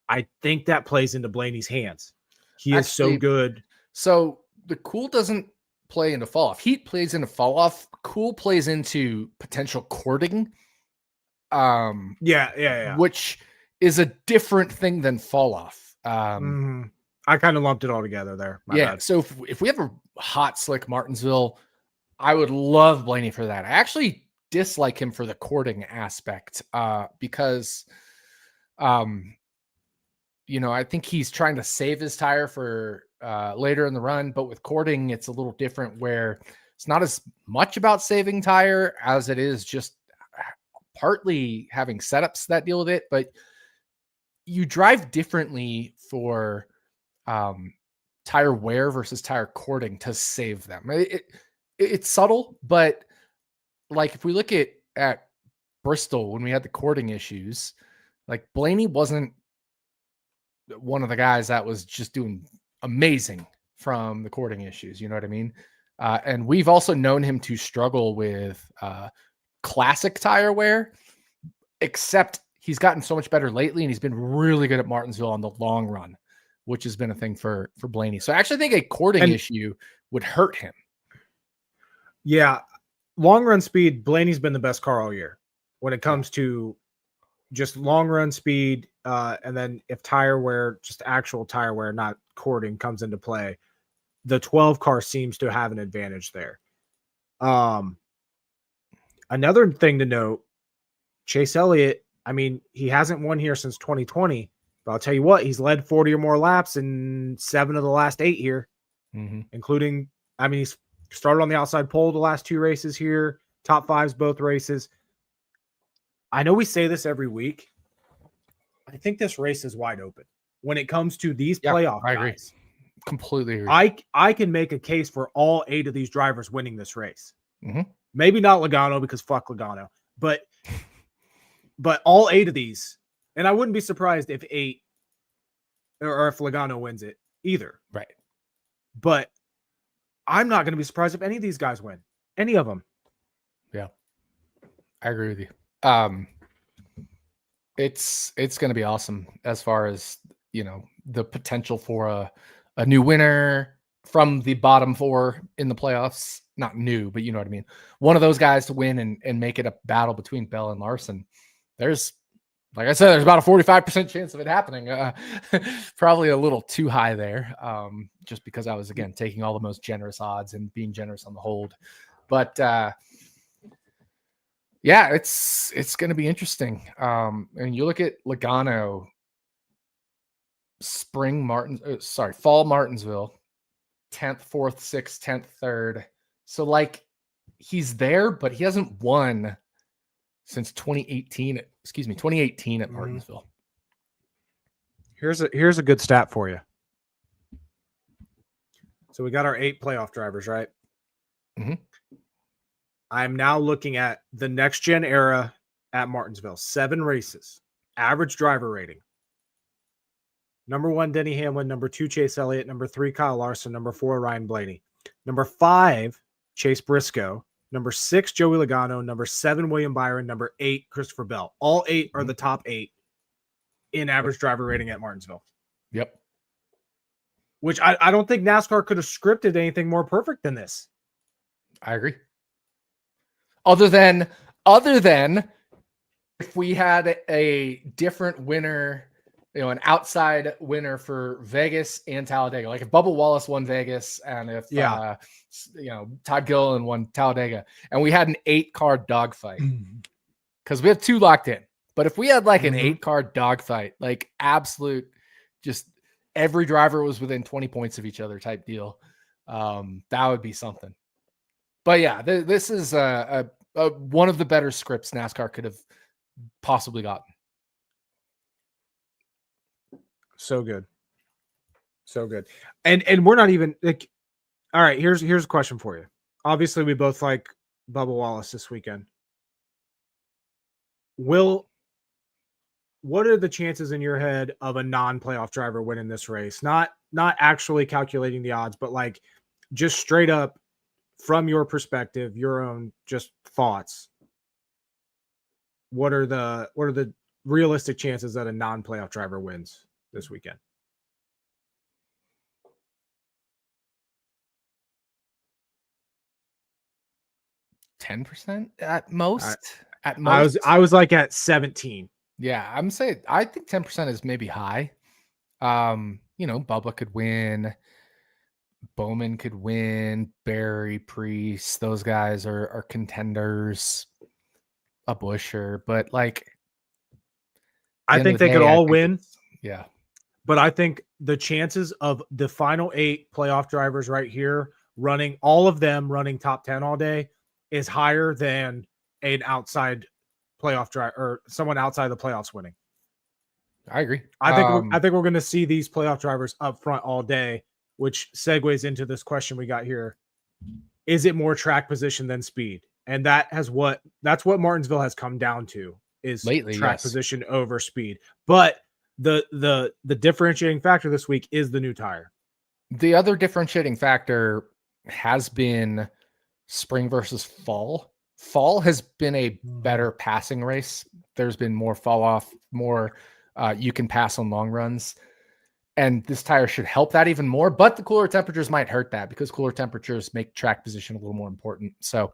I think that plays into Blaney's hands. He is so good. So the cool doesn't play into fall off. Heat plays into fall off. Cool plays into potential cording. Yeah. Which is a different thing than fall off. I kind of lumped it all together there. My bad. So if we have a hot, slick Martinsville, I would love Blaney for that. I actually dislike him for the cording aspect because, you know, I think he's trying to save his tire for later in the run, but with cording, it's a little different where it's not as much about saving tire as it is just partly having setups that deal with it, but you drive differently for tire wear versus tire cording to save them. It's subtle, but like if we look at Bristol when we had the cording issues, like Blaney wasn't one of the guys that was just doing amazing from the cording issues. You know what I mean? And we've also known him to struggle with classic tire wear, except he's gotten so much better lately, and he's been really good at Martinsville on the long run, which has been a thing for Blaney. So I actually think a cording issue would hurt him. Yeah. Long run speed, Blaney's been the best car all year when it comes to just long run speed. And then if tire wear, just actual tire wear, not cording, comes into play, the 12 car seems to have an advantage there. Another thing to note, Chase Elliott, I mean, he hasn't won here since 2020, but I'll tell you what, he's led 40 or more laps in 7 of the last 8 here, including, I mean, he's started on the outside pole the last 2 races here, top 5s both races. I know we say this every week. I think this race is wide open when it comes to these playoff guys. I agree. Completely agree. I can make a case for all 8 of these drivers winning this race Maybe not Logano because fuck Logano, but all 8 of these, and I wouldn't be surprised if 8 or if Logano wins it either. Right. But I'm not going to be surprised if any of these guys win. Any of them. Yeah. I agree with you. It's going to be awesome as far as, the potential for a new winner from the bottom 4 in the playoffs. Not new, but you know what I mean. One of those guys to win and make it a battle between Bell and Larson. There's, like I said, there's about a 45% chance of it happening. Probably a little too high there, just because I was, again, taking all the most generous odds and being generous on the hold. But yeah, it's going to be interesting. And you look at Logano, fall Martinsville, 10th, 4th, 6th, 10th, 3rd. So like he's there, but he hasn't won since 2018 at Martinsville. Here's a good stat for you. So we got our 8 playoff drivers, right? Mm-hmm. I'm now looking at the next gen era at Martinsville. 7 races, average driver rating. Number 1, Denny Hamlin. Number 2, Chase Elliott. Number 3, Kyle Larson. Number 4, Ryan Blaney. Number 5, Chase Briscoe. Number 6, Joey Logano. Number 7, William Byron. Number 8, Christopher Bell. All 8 are the top 8 in average driver rating at Martinsville. Yep. Which I don't think NASCAR could have scripted anything more perfect than this. I agree. Other than if we had a different winner, an outside winner for Vegas and Talladega, like if Bubba Wallace won Vegas and if Todd Gilliland won Talladega, and we had an 8-car dogfight, because we have 2 locked in. But if we had like an 8-car dogfight, like absolute, just every driver was within 20 points of each other type deal, that would be something. But yeah, this is one of the better scripts NASCAR could have possibly gotten. So good. And we're not even like, all right, here's a question for you. Obviously, we both like Bubba Wallace this weekend. What are the chances in your head of a non-playoff driver winning this race? Not actually calculating the odds, but like just straight up from your perspective, your own just thoughts. What are the realistic chances that a non-playoff driver wins this weekend? %10 at most. At most, I was like at 17. Yeah, I'm saying I think 10% is maybe high. Bubba could win, Bowman could win, Barry, Priest, those guys are contenders. A Busher, but like, I think they could all win. Yeah, but I think the chances of the final 8 playoff drivers right here all of them running top 10 all day is higher than an outside playoff driver or someone outside the playoffs winning. I agree. I think we're going to see these playoff drivers up front all day, which segues into this question we got here. Is it more track position than speed? And that's what Martinsville has come down to is lately, track position over speed. But the differentiating factor this week is the new tire. The other differentiating factor has been spring versus fall. Fall has been a better passing race. There's been more fall off, more you can pass on long runs. And this tire should help that even more. But the cooler temperatures might hurt that because cooler temperatures make track position a little more important. So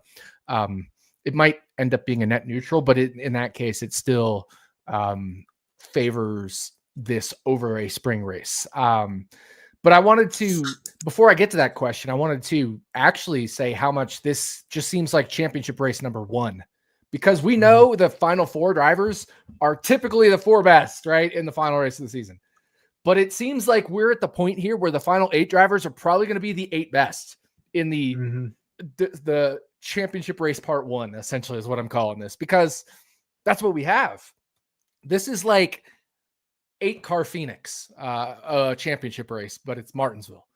it might end up being a net neutral, but in that case, it still favors this over a spring race. But I wanted to, before I get to that question, I wanted to actually say how much this just seems like championship race number 1, because we know the final 4 drivers are typically the 4 best, right, in the final race of the season. But it seems like we're at the point here where the final 8 drivers are probably going to be the 8 best in the championship race part 1, essentially is what I'm calling this, because that's what we have. This is like 8-car Phoenix, a championship race, but it's Martinsville.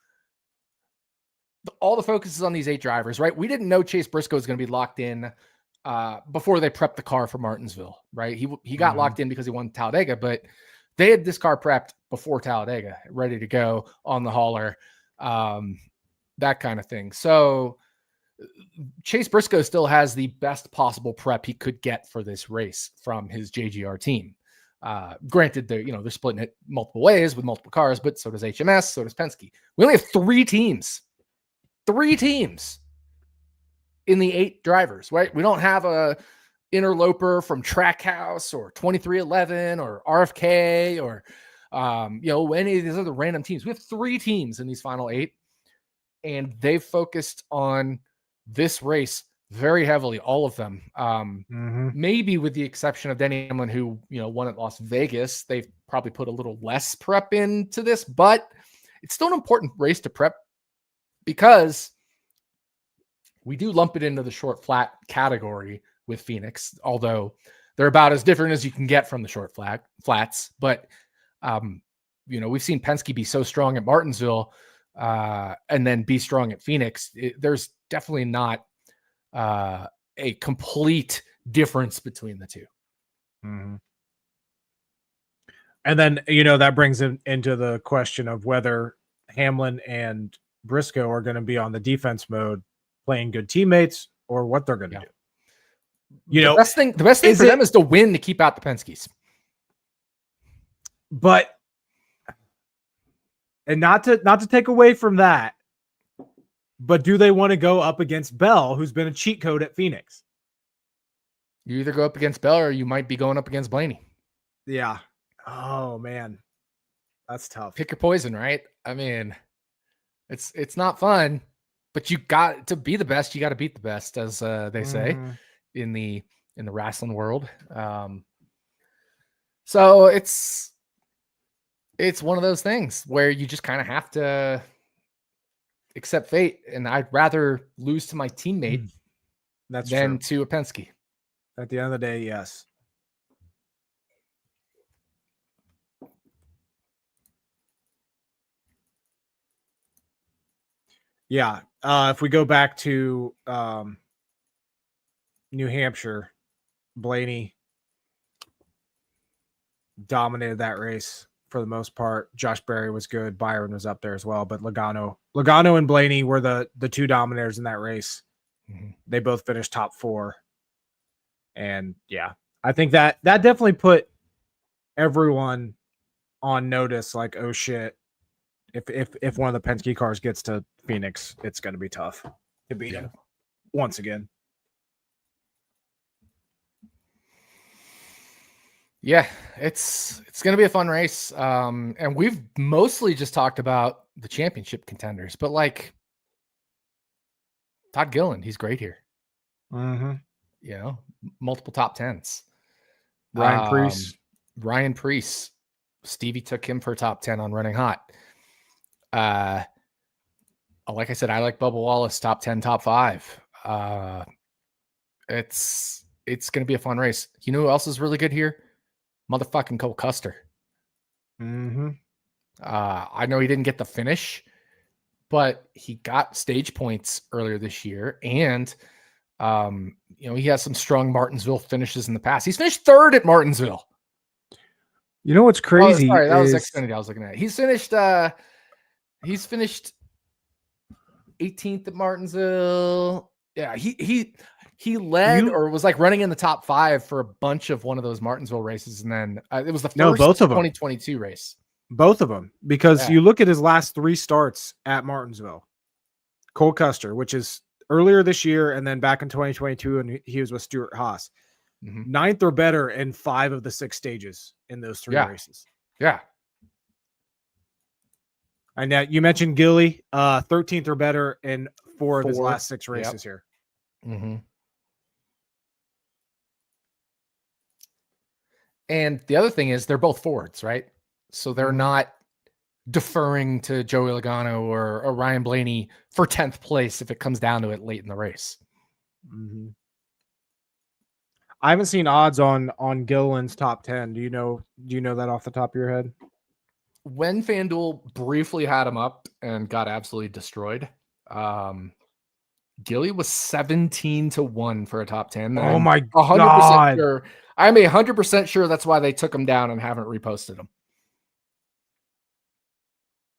all the focus is on these 8 drivers, right? We didn't know Chase Briscoe was going to be locked in before they prepped the car for Martinsville, right? He got locked in because he won Talladega, but they had this car prepped before Talladega, ready to go on the hauler, that kind of thing. So Chase Briscoe still has the best possible prep he could get for this race from his JGR team. Granted, they're splitting it multiple ways with multiple cars, but so does HMS, so does Penske. We only have 3 teams in the 8 drivers, right? We don't have a interloper from Trackhouse or 2311 or RFK or any of these other random teams. We have 3 teams in these final 8, and they've focused on this race very heavily, all of them. Maybe with the exception of Denny Hamlin, who won at Las Vegas. They've probably put a little less prep into this, but it's still an important race to prep because we do lump it into the short flat category with Phoenix, although they're about as different as you can get from the short flats. But we've seen Penske be so strong at Martinsville and then be strong at Phoenix. There's definitely not a complete difference between the 2. And then, that brings into the question of whether Hamlin and Briscoe are going to be on the defense mode, playing good teammates, or what they're going to do. The best thing for them is to win to keep out the Penskes. But, and not to take away from that, but do they want to go up against Bell, who's been a cheat code at Phoenix? You either go up against Bell or you might be going up against Blaney. Yeah. Oh man, that's tough. Pick your poison, right? I mean, it's not fun, but you got to be the best. You got to beat the best, as they say in the wrestling world. So it's one of those things where you just kind of have to accept fate, and I'd rather lose to my teammate than to a Penske. At the end of the day, yes. Yeah. If we go back to New Hampshire, Blaney dominated that race for the most part. Josh Berry was good. Byron was up there as well, but Logano and Blaney were the 2 dominators in that race. They both finished top 4. And yeah, I think that definitely put everyone on notice, like, oh shit, if one of the Penske cars gets to Phoenix, it's going to be tough to beat him once again. Yeah, it's going to be a fun race. And we've mostly just talked about the championship contenders, but like Todd Gilliland, he's great here. Multiple top 10s. Ryan Preece. Stevie took him for top 10 on Running Hot. Like I said, I like Bubba Wallace, top 10, top 5. It's going to be a fun race. You know who else is really good here? Motherfucking Cole Custer. I know he didn't get the finish, but he got stage points earlier this year, and he has some strong Martinsville finishes in the past. He's finished 3rd at Martinsville. You know what's crazy? Sorry, that was Xfinity I was looking at. He's finished 18th at Martinsville. Yeah, he led or was like running in the top 5 for a bunch of one of those Martinsville races, and then it was the first both of them. 2022 race. Both of them, because you look at his last 3 starts at Martinsville. Cole Custer, which is earlier this year, and then back in 2022, and he was with Stuart Haas. 9th or better in 5 of the 6 stages in those 3 races. Yeah. And now you mentioned Gilly, 13th or better in 4 of his last 6 races here. And the other thing is they're both Fords, right? So they're not deferring to Joey Logano or Ryan Blaney for 10th place if it comes down to it late in the race. I haven't seen odds on Gilliland's top 10. Do you know that off the top of your head? When FanDuel briefly had him up and got absolutely destroyed, Gilly was 17-1 for a top 10. Oh my 100% God. sure. I'm 100% sure that's why they took him down and haven't reposted him.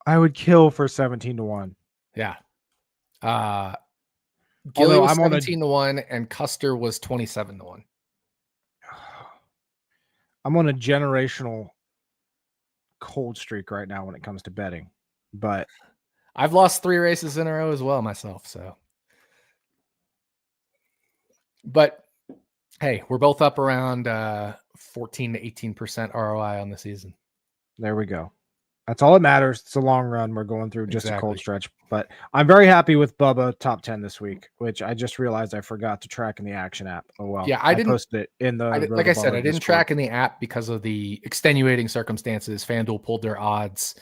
I would kill for 17-1. Yeah. Gilly Although was I'm on 17-1 and Custer was 27-1. I'm on a generational cold streak right now when it comes to betting, but I've lost 3 races in a row as well myself. So, but hey, we're both up around 14 to 18% ROI on the season. there we go. That's all that matters. It's a long run. We're going through just a cold Exactly. stretch, but I'm very happy with Bubba top 10 this week, which I just realized I forgot to track in the action app. Oh, well. Yeah, I didn't posted it in the like I said, I didn't Discord. track in the app because of the extenuating circumstances. FanDuel pulled their odds.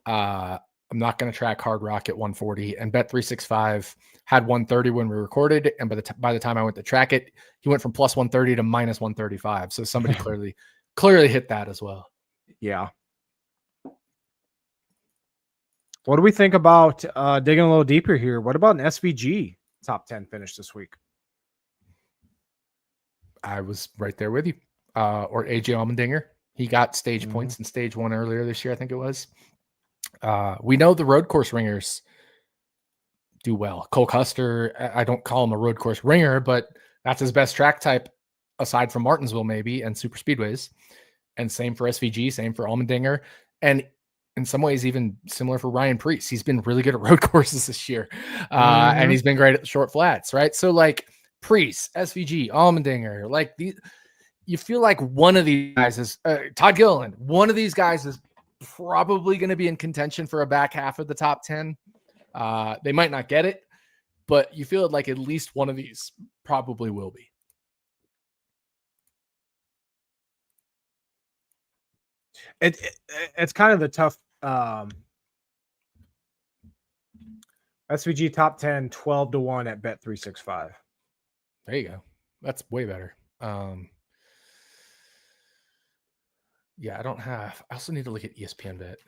I'm not going to track Hard Rock at 140, and Bet365 had 130 when we recorded, and by the time I went to track it, he went from plus 130 to minus 135. So somebody clearly hit that as well. Yeah. What do we think about digging a little deeper here? What about an SVG top 10 finish this week? I was right there with you. Or AJ Allmendinger. He got stage points in stage 1 earlier this year, I think it was. We know the road course ringers do well. Cole Custer, I don't call him a road course ringer, but that's his best track type aside from Martinsville maybe and super speedways. And same for SVG, same for Allmendinger. And in some ways, even similar for Ryan Preece. He's been really good at road courses this year. And he's been great at the short flats, right? So like Preece, SVG, Allmendinger, like you feel like one of these guys is Todd Gilliland. One of these guys is probably going to be in contention for a back half of the top 10. They might not get it, but you feel like at least one of these probably will be. It's kind of the tough SVG top 10, 12-1 at Bet365. There you go. That's way better. Yeah, I also need to look at ESPN Bet.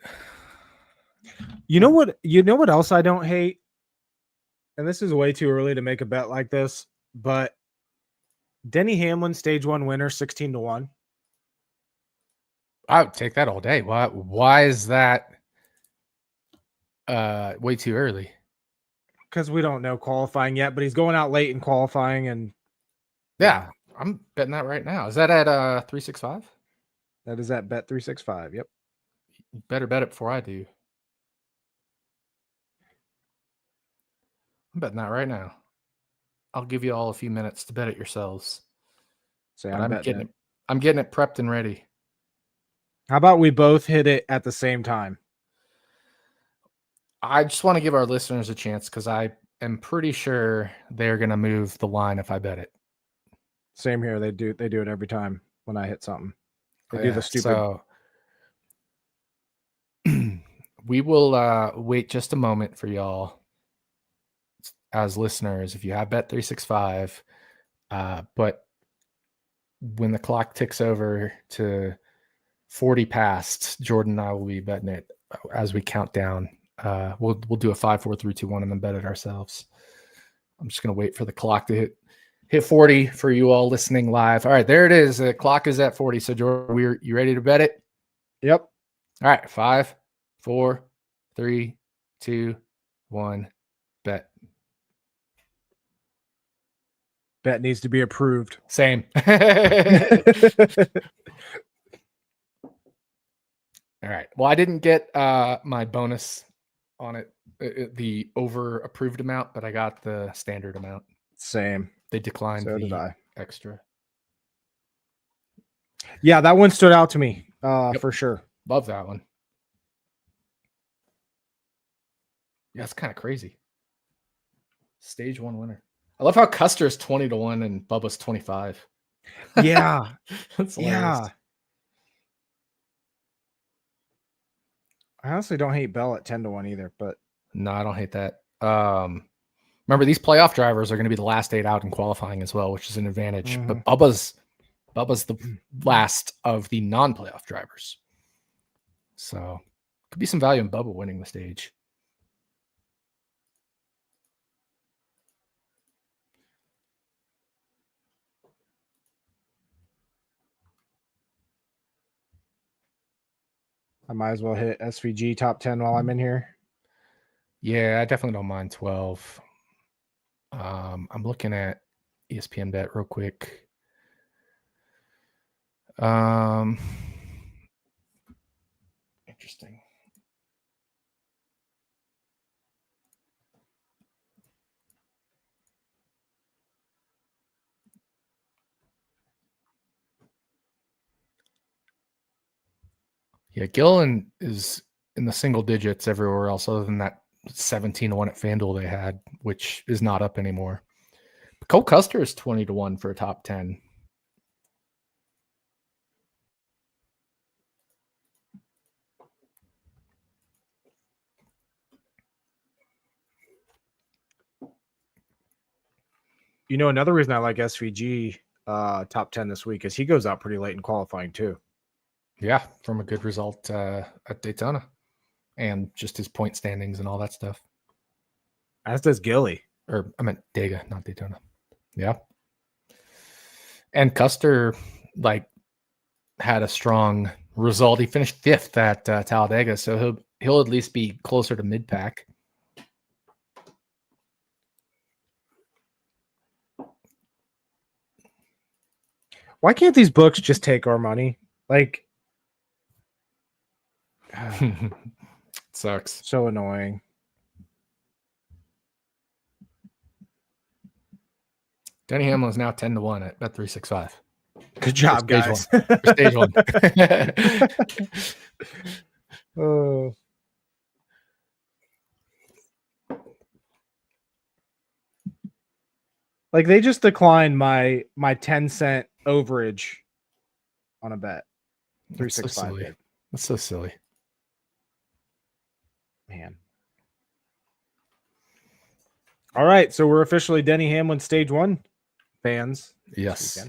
You know what else I don't hate? And this is way too early to make a bet like this, but Denny Hamlin stage 1 winner 16-1. I would take that all day. Why is that way too early? Because we don't know qualifying yet, but he's going out late in qualifying, and yeah, I'm betting that right now. Is that at 365? That is at Bet365. Yep. You better bet it before I do. I'm betting that right now. I'll give you all a few minutes to bet it yourselves. I'm getting it prepped and ready. How about we both hit it at the same time? I just want to give our listeners a chance because I am pretty sure they're going to move the line if I bet it. Same here. They do it every time when I hit something. They do the stupid. So we will wait just a moment for y'all as listeners. If you have Bet365, but when the clock ticks over to 40 past, Jordan and I will be betting it as we count down. We'll do a 5, 4, 3, 2, 1, and then bet it ourselves. I'm just gonna wait for the clock to hit 40 for you all listening live. All right, there it is. The clock is at 40. So Jordan, you ready to bet it? Yep. All right, 5, 4, 3, 2, 1, bet. Bet needs to be approved. Same. All right. Well, I didn't get my bonus on it, the over approved amount, but I got the standard amount. Same. They declined the extra. Yeah, that one stood out to me for sure. Love that one. Yeah, it's kind of crazy. Stage 1 winner. I love how Custer is 20-1 and Bubba's 25. Yeah. That's hilarious. Yeah. I honestly don't hate Bell at 10-1 either, but no, I don't hate that. Remember, these playoff drivers are going to be the last 8 out in qualifying as well, which is an advantage. But Bubba's the last of the non-playoff drivers. So could be some value in Bubba winning the stage. I might as well hit SVG top 10 while I'm in here. Yeah, I definitely don't mind 12. I'm looking at ESPN Bet real quick. Interesting. Yeah, Gillen is in the single digits everywhere else other than that 17-1 at FanDuel they had, which is not up anymore. Cole Custer is 20-1 for a top 10. You know, another reason I like SVG top 10 this week is he goes out pretty late in qualifying too. Yeah, from a good result at Daytona and just his point standings and all that stuff. As does Gilly. Or I meant Dega, not Daytona. Yeah. And Custer had a strong result. He finished 5th at Talladega, so he'll at least be closer to mid-pack. Why can't these books just take our money? Sucks. So annoying. Denny Hamlin is now 10-1 at Bet365. Good job, guys. Stage one. Oh. They just declined my 10-cent overage on a bet. 365. That's so silly. Man. All right, so we're officially Denny Hamlin Stage 1 fans. Yes.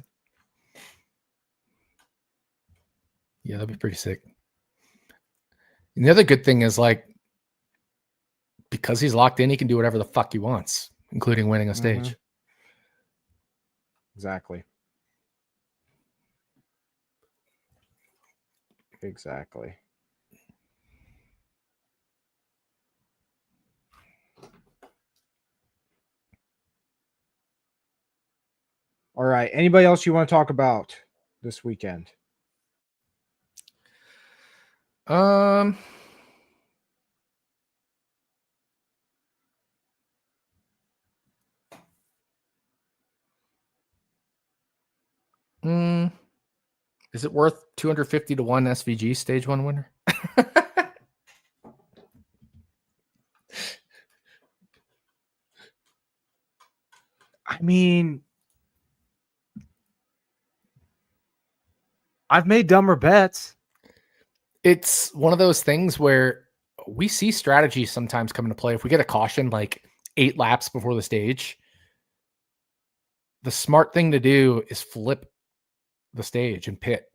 Yeah, that'd be pretty sick. And the other good thing is because he's locked in, he can do whatever the fuck he wants, including winning a stage. Mm-hmm. Exactly. All right. Anybody else you want to talk about this weekend? Is it worth 250-1 SVG stage 1 winner? I mean, I've made dumber bets. It's one of those things where we see strategy sometimes come into play. If we get a caution 8 laps before the stage, the smart thing to do is flip the stage and pit.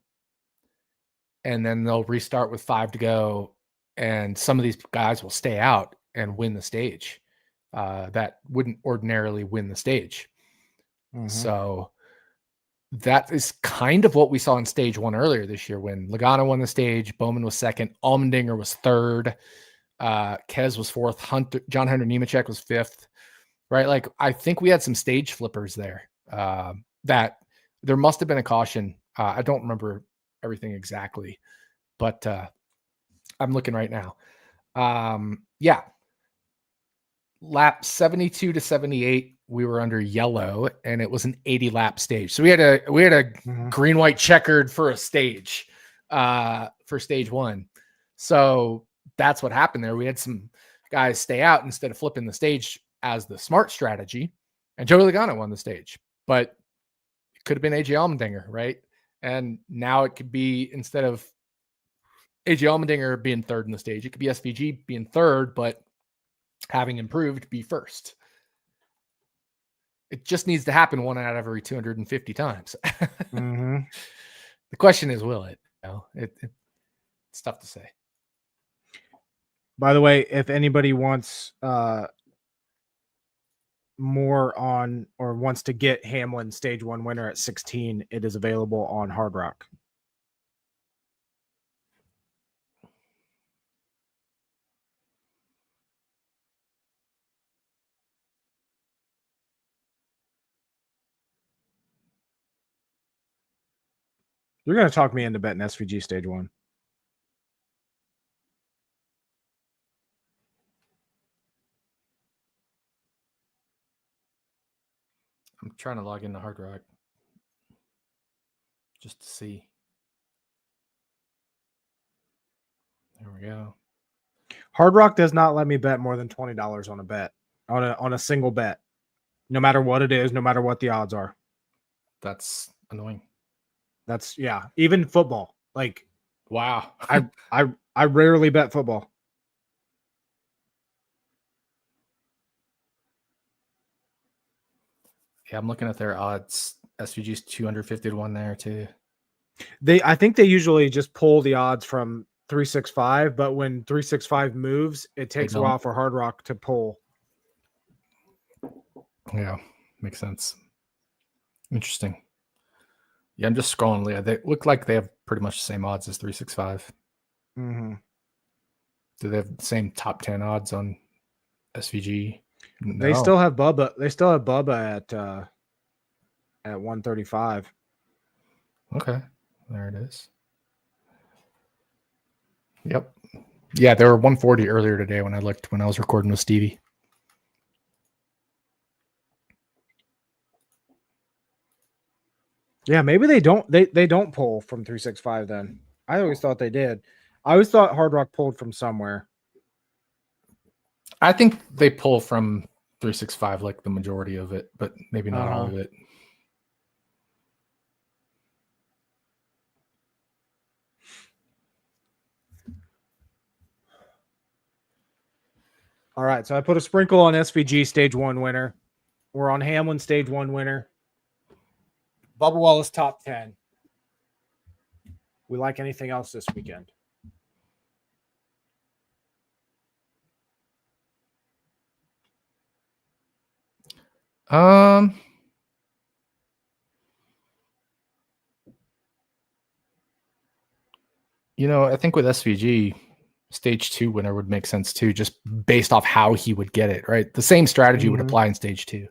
And then they'll restart with 5 to go. And some of these guys will stay out and win the stage that wouldn't ordinarily win the stage. Mm-hmm. So that is kind of what we saw in stage 1 earlier this year when Logano won the stage, Bowman was 2nd, Allmendinger was 3rd, Kez was 4th, John Hunter Nemechek was 5th, right? I think we had some stage flippers there that there must have been a caution. I don't remember everything exactly, but I'm looking right now. Yeah. Lap 72 to 78, we were under yellow and it was an 80 lap stage. So we had a mm-hmm. green, white checkered for a stage for stage 1. So that's what happened there. We had some guys stay out instead of flipping the stage as the smart strategy, and Joey Logano won the stage, but it could have been AJ Allmendinger, right? And now it could be, instead of AJ Allmendinger being 3rd in the stage, it could be SVG being 3rd, but having improved, be 1st. It just needs to happen 1 out of every 250 times. Mm-hmm. The question is, will it? It's tough to say. By the way, if anybody wants more on or wants to get Hamlin stage 1 winner at 16, it is available on Hard Rock. You're going to talk me into betting SVG stage 1. I'm trying to log into Hard Rock just to see. There we go. Hard Rock does not let me bet more than $20 on a bet, on a single bet, no matter what it is, no matter what the odds are. That's annoying. That's even football. Like, wow. I rarely bet football. Yeah, I'm looking at their odds. SVG's 250 to 1 there too. I think they usually just pull the odds from 365, but when 365 moves, it takes a while for Hard Rock to pull. Yeah, makes sense. Interesting. Yeah, I'm just scrolling. Yeah, they look like they have pretty much the same odds as 365. Mm-hmm. Do they have the same top 10 odds on SVG? No. They still have Bubba. They still have Bubba at 135. Okay, there it is. Yep. Yeah, they were 140 earlier today when I looked when I was recording with Stevie. Yeah, maybe they don't. They don't pull from 365 then. I always thought they did. I always thought Hard Rock pulled from somewhere. I think they pull from 365 like the majority of it, but maybe not all of it. All right, so I put a sprinkle on SVG stage 1 winner. We're on Hamlin stage 1 winner. Bubba Wallace top 10. We like anything else this weekend? I think with SVG, stage 2 winner would make sense too, just based off how he would get it, right? The same strategy would apply in stage 2.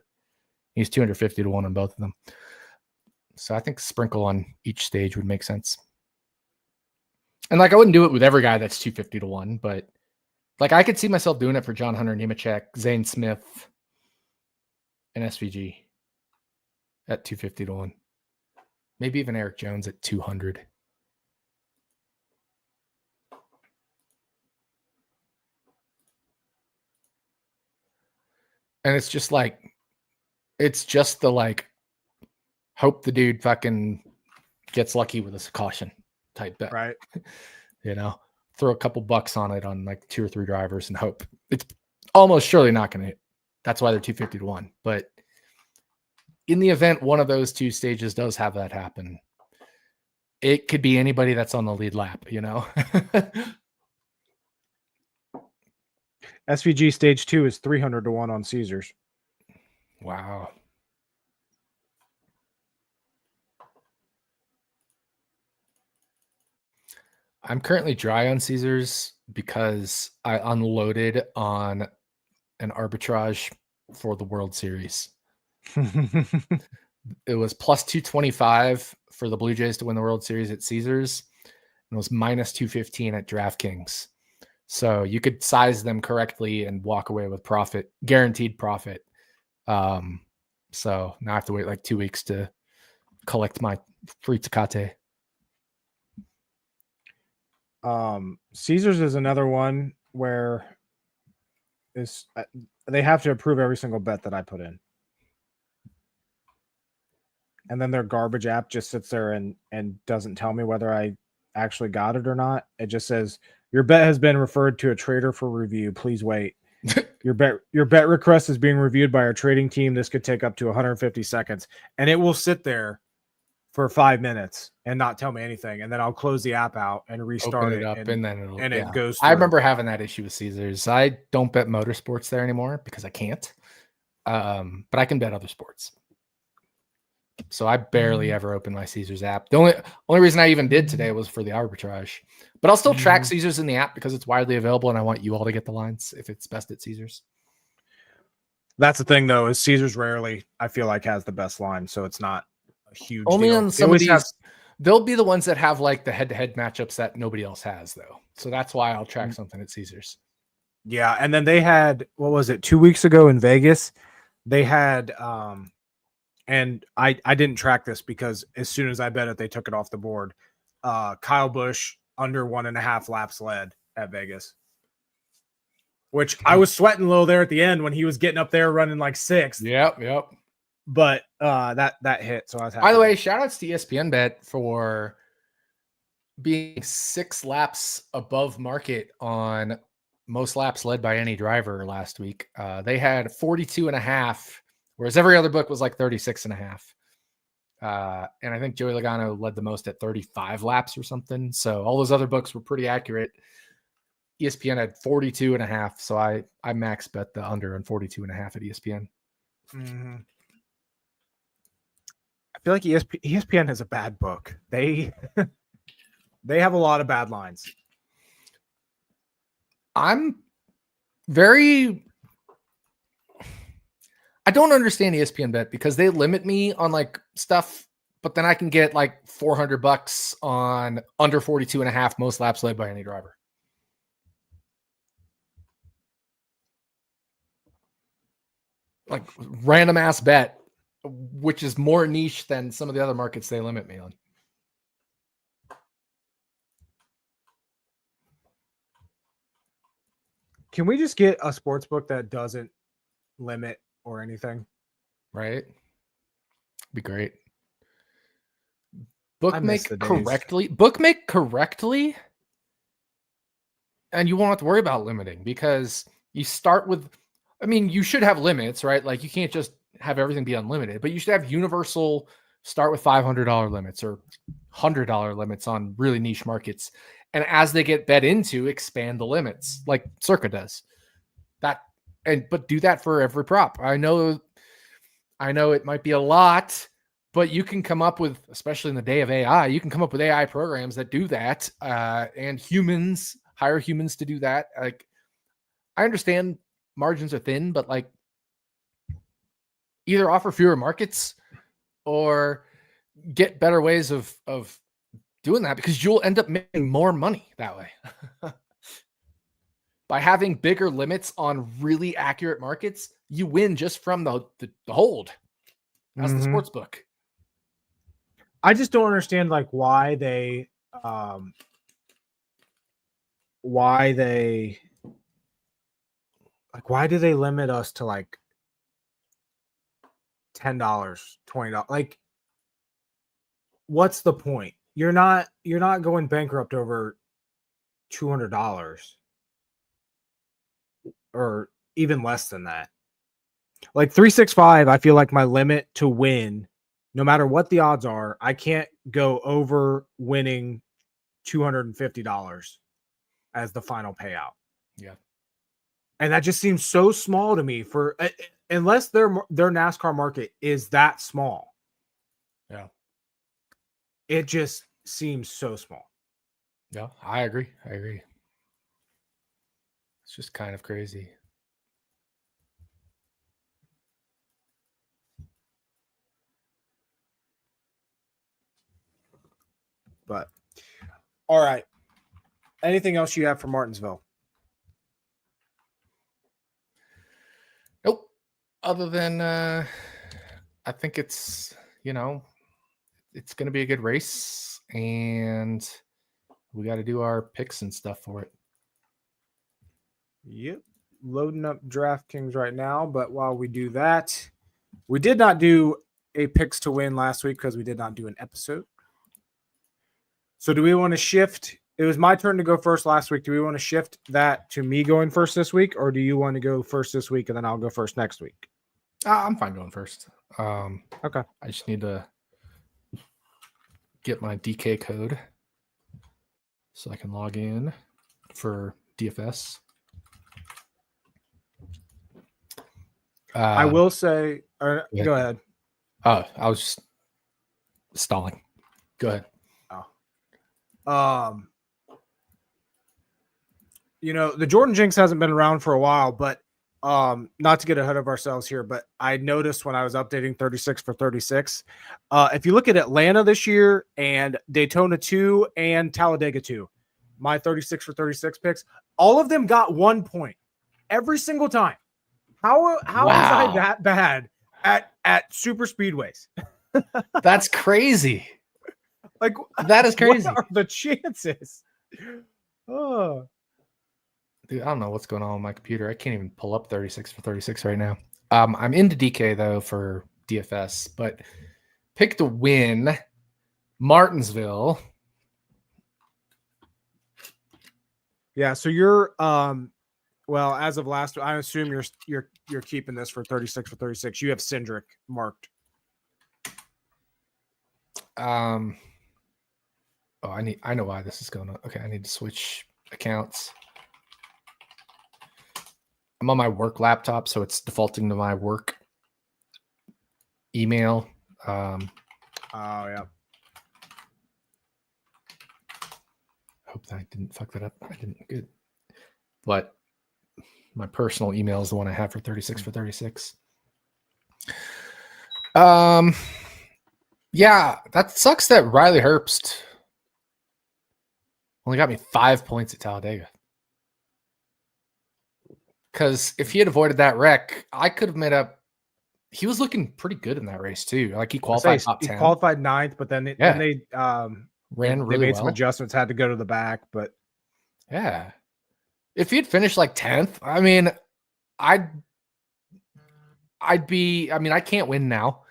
He's 250 to 1 on both of them. So I think sprinkle on each stage would make sense. And I wouldn't do it with every guy that's 250 to 1, but I could see myself doing it for John Hunter, Nemechek, Zane Smith, and SVG at 250 to 1. Maybe even Eric Jones at 200. And it's just the hope the dude fucking gets lucky with a caution type bet. Right. Throw a couple bucks on it on 2 or 3 drivers and hope. It's almost surely not going to hit. That's why they're 250 to 1. But in the event one of those 2 stages does have that happen, it could be anybody that's on the lead lap, SVG stage 2 is 300 to 1 on Caesars. Wow. I'm currently dry on Caesars because I unloaded on an arbitrage for the World Series. It was plus 225 for the Blue Jays to win the World Series at Caesars. And it was minus 215 at DraftKings. So you could size them correctly and walk away with profit, guaranteed profit. So now I have to wait 2 weeks to collect my free Tecate. Caesars is another one where they have to approve every single bet that I put in. And then their garbage app just sits there and doesn't tell me whether I actually got it or not. It just says, your bet has been referred to a trader for review. Please wait. Your bet request is being reviewed by our trading team. This could take up to 150 seconds. And it will sit there for 5 minutes and not tell me anything. And then I'll close the app out and restart it up, and then it goes through. I remember having that issue with Caesars. I don't bet motorsports there anymore because I can't. But I can bet other sports. So I barely ever open my Caesars app. The only reason I even did today was for the arbitrage. But I'll still track Caesars in the app because it's widely available, and I want you all to get the lines if it's best at Caesars. That's the thing, though, is Caesars rarely, I feel like, has the best line, so it's not a huge only deal. On some of these They'll be the ones that have like the head-to-head matchups that nobody else has, though. So that's why I'll track something at Caesars. Yeah, and then they had, what was it, 2 weeks ago in Vegas? They had, and I didn't track this because as soon as I bet it, they took it off the board. Kyle Busch under 1.5 laps led at Vegas, which I was sweating a little there at the end when he was getting up there running like 6th. Yep. But that hit, so I was happy. By the way, shout outs to ESPN Bet for being 6 laps above market on most laps led by any driver last week. They had 42.5, whereas every other book was like 36.5. And I think Joey Logano led the most at 35 laps or something. So all those other books were pretty accurate. ESPN had 42.5. So I max bet the under on 42.5 at ESPN. Mm-hmm. I feel like ESPN has a bad book. They have a lot of bad lines. I don't understand ESPN Bet because they limit me on like stuff, but then I can get like $400 on under 42.5 most laps led by any driver. Like random ass bet, which is more niche than some of the other markets they limit me on. Can we just get a sports book that doesn't limit or anything? Right? Be great. Bookmake correctly, and you won't have to worry about limiting because you start with, I mean, you should have limits, right? Like you can't just have everything be unlimited, but you should have universal start with $500 limits or $100 limits on really niche markets. And as they get bet into, expand the limits like Circa does. But do that for every prop. I know it might be a lot, but you can come up with, especially in the day of AI, you can come up with AI programs that do that, and hire humans to do that. Like, I understand margins are thin, but like, either offer fewer markets or get better ways of doing that, because you'll end up making more money that way. By having bigger limits on really accurate markets, you win just from the hold. That's the sports book. I just don't understand like why do they limit us to like $10, $20? Like, what's the point? You're not going bankrupt over $200 or even less than that. Like 365, I feel like my limit to win, no matter what the odds are, I can't go over winning $250 as the final payout. Yeah. And that just seems so small to me for unless their NASCAR market is that small. Yeah. It just seems so small. Yeah, I agree. It's just kind of crazy. But all right. Anything else you have for Martinsville? Nope. Other than I think it's, it's going to be a good race, and we got to do our picks and stuff for it. Yep. Loading up DraftKings right now. But while we do that, we did not do a picks to win last week because we did not do an episode. So do we want to shift? It was my turn to go first last week. Do we want to shift that to me going first this week, or do you want to go first this week and then I'll go first next week? I'm fine going first. Okay. I just need to get my DK code so I can log in for DFS. I will say, go ahead. Oh, I was just stalling. Go ahead. The Jordan jinx hasn't been around for a while, but not to get ahead of ourselves here, but I noticed when I was updating 36 for 36, if you look at Atlanta this year and Daytona 2 and Talladega 2, my 36 for 36 picks, all of them got 1 point every single time. How was I that bad at super speedways? That's crazy. Like, that is crazy. What are the chances? Oh, dude, I don't know what's going on with my computer. I can't even pull up 36 for 36 right now. I'm into DK though for DFS, but pick to win Martinsville. Yeah, so you're well, as of last, I assume you're keeping this for 36 for 36. You have Cindric marked. Oh, I know why this is going on. Okay, I need to switch accounts. I'm on my work laptop, so it's defaulting to my work email. Oh yeah. Hope that I didn't fuck that up. I didn't. Good. But my personal email is the one I have for 36 for 36. Yeah, that sucks that Riley Herbst only got me 5 points at Talladega. Because if he had avoided that wreck, I could have made up. He was looking pretty good in that race too. Like he qualified top 10. He qualified 9th, but then then they ran really they made well. some adjustments, had to go to the back, but yeah. If he'd finished like 10th, I mean, I'd be, I mean, I can't win now,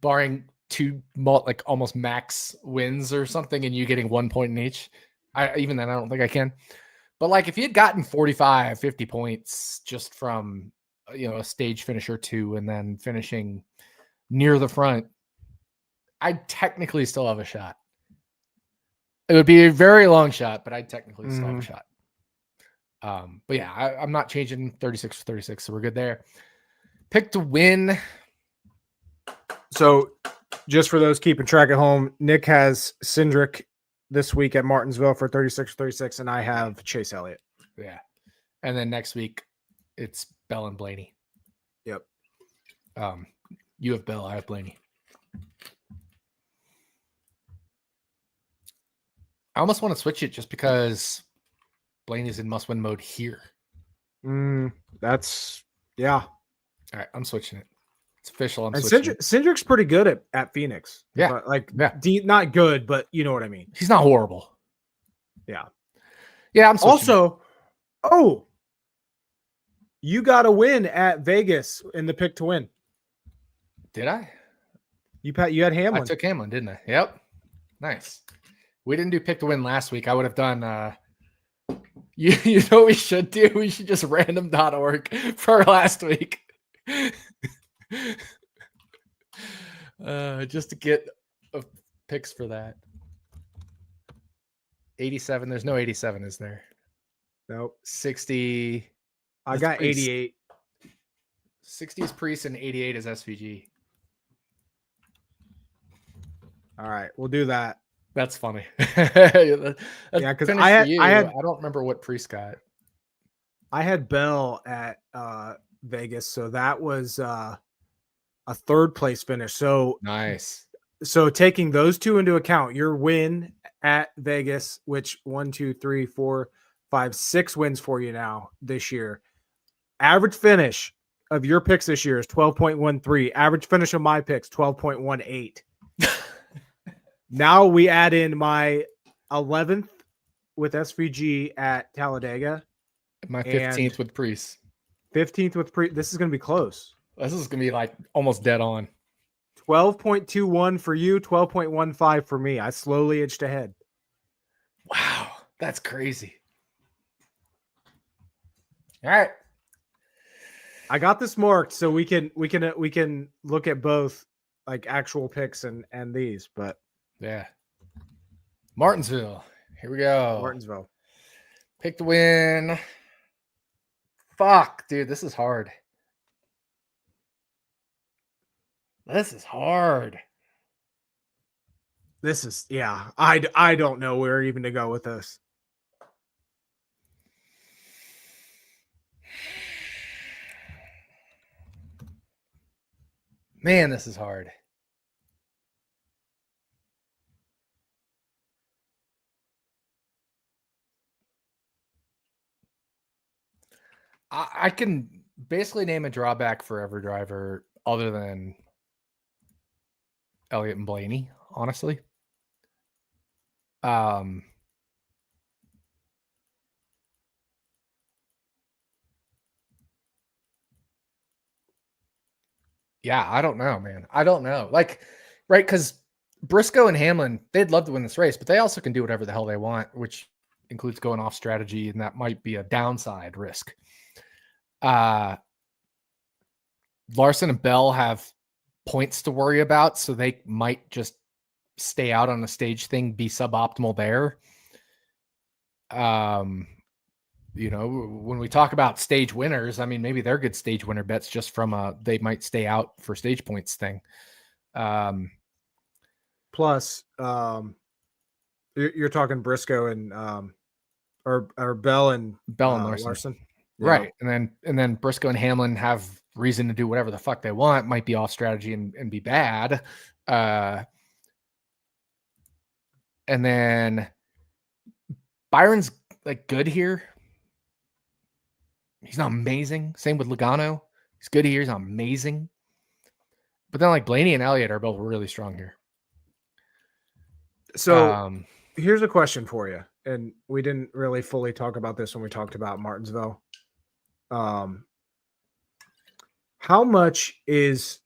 barring two like almost max wins or something, and you getting 1 point in each. Even then, I don't think I can. But like if he had gotten 45, 50 points just from, a stage finish or two and then finishing near the front, I'd technically still have a shot. It would be a very long shot, but I'd technically still have a shot. But yeah, I'm not changing 36 for 36, so we're good there. Pick to win. So just for those keeping track at home, Nick has Cindric this week at Martinsville for 36 for 36, and I have Chase Elliott. Yeah. And then next week, it's Bell and Blaney. Yep. You have Bell, I have Blaney. I almost want to switch it just because Blaney's in must-win mode here. That's, yeah. All right, I'm switching it. It's official. I'm and switching. Cindric's pretty good at Phoenix. Yeah. Not good, but you know what I mean. He's not horrible. Yeah. Yeah, I'm switching. Also, you got a win at Vegas in the pick to win. Did I? You had Hamlin. I took Hamlin, didn't I? Yep. Nice. We didn't do pick to win last week. I would have done you know what we should do? We should just random.org for last week. Just to get picks for that. 87. There's no 87, is there? Nope. 60. I got Priest. 88. 60 is Priest and 88 is SVG. All right, we'll do that. That's funny. Yeah, because I don't remember what Priest got. I had Bell at Vegas, so that was a third place finish. So nice. So taking those two into account, your win at Vegas, which 1, 2, 3, 4, 5, 6 wins for you now this year. Average finish of your picks this year is 12.13. Average finish of my picks, 12.18. Now we add in my 11th with SVG at Talladega. My 15th with Priest. 15th with Priest. This is going to be close. This is going to be like almost dead on. 12.21 for you, 12.15 for me. I slowly edged ahead. Wow, that's crazy. All right. I got this marked so we can look at both like actual picks and these, but yeah. Martinsville. Here we go. Martinsville. Pick to win. Fuck, dude, this is hard. This is hard. This is, yeah. I don't know where even to go with this. Man, this is hard. I can basically name a drawback for every driver other than Elliott and Blaney, honestly. Yeah, I don't know, man. I don't know. Like, right, because Briscoe and Hamlin, they'd love to win this race, but they also can do whatever the hell they want, which includes going off strategy, and that might be a downside risk. Larson and Bell have points to worry about, so they might just stay out on the stage thing, be suboptimal there. You know, when we talk about stage winners, I mean, maybe they're good stage winner bets just from they might stay out for stage points thing. Plus, you're talking Briscoe and or Bell and Larson. Yeah. Right. And then Briscoe and Hamlin have reason to do whatever the fuck they want, might be off strategy and be bad. And then Byron's like good here. He's not amazing. Same with Logano. He's good here. He's not amazing. But then like Blaney and Elliott are both really strong here. So here's a question for you. And we didn't really fully talk about this when we talked about Martinsville. How much is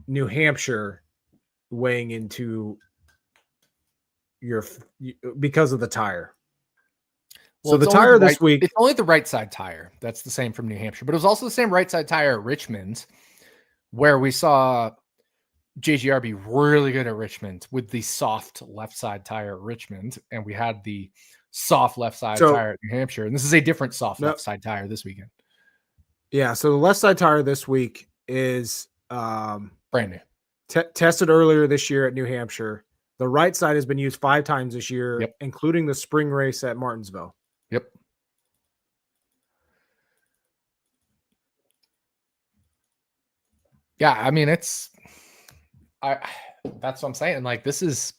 New Hampshire weighing into because of the tire? Well, so the tire this week, it's only the right side tire. That's the same from New Hampshire, but it was also the same right side tire at Richmond, where we saw JGR be really good at Richmond with the soft left side tire at Richmond, and we had the soft left side tire at New Hampshire, and this is a different soft left side tire this weekend. Yeah, so the left side tire this week is brand new, tested earlier this year at New Hampshire. The right side has been used 5 times this year, including the spring race at Martinsville. Yep. Yeah, I mean, that's what I'm saying. Like, it's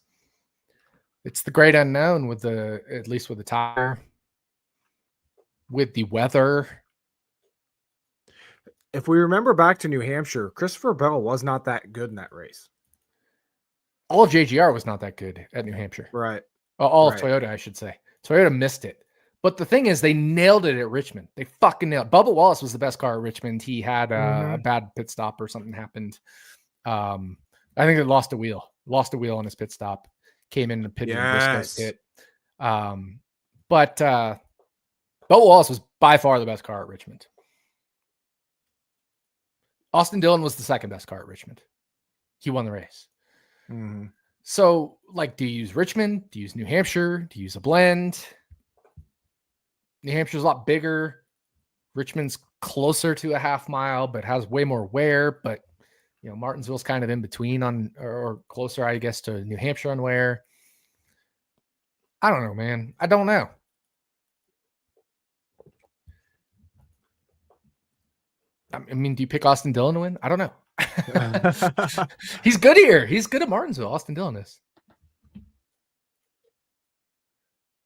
the great unknown at least with the tire, with the weather. If we remember back to New Hampshire, Christopher Bell was not that good in that race. All of JGR was not that good at New Hampshire. Right. All of Toyota, I should say. Toyota missed it. But the thing is, they nailed it at Richmond. They fucking nailed it. Bubba Wallace was the best car at Richmond. He had a bad pit stop or something happened. I think they lost a wheel on his pit stop. Came in and pitted in Briscoe's pit. But Bubba Wallace was by far the best car at Richmond. Austin Dillon was the second best car at Richmond. He won the race. Mm-hmm. So, like, do you use Richmond? Do you use New Hampshire? Do you use a blend? New Hampshire's a lot bigger. Richmond's closer to a half mile, but has way more wear. But, you know, Martinsville's kind of in between or closer, I guess, to New Hampshire on wear. I don't know, man. I don't know. I mean, do you pick Austin Dillon to win? I don't know. He's good here. He's good at Martinsville. Austin Dillon is.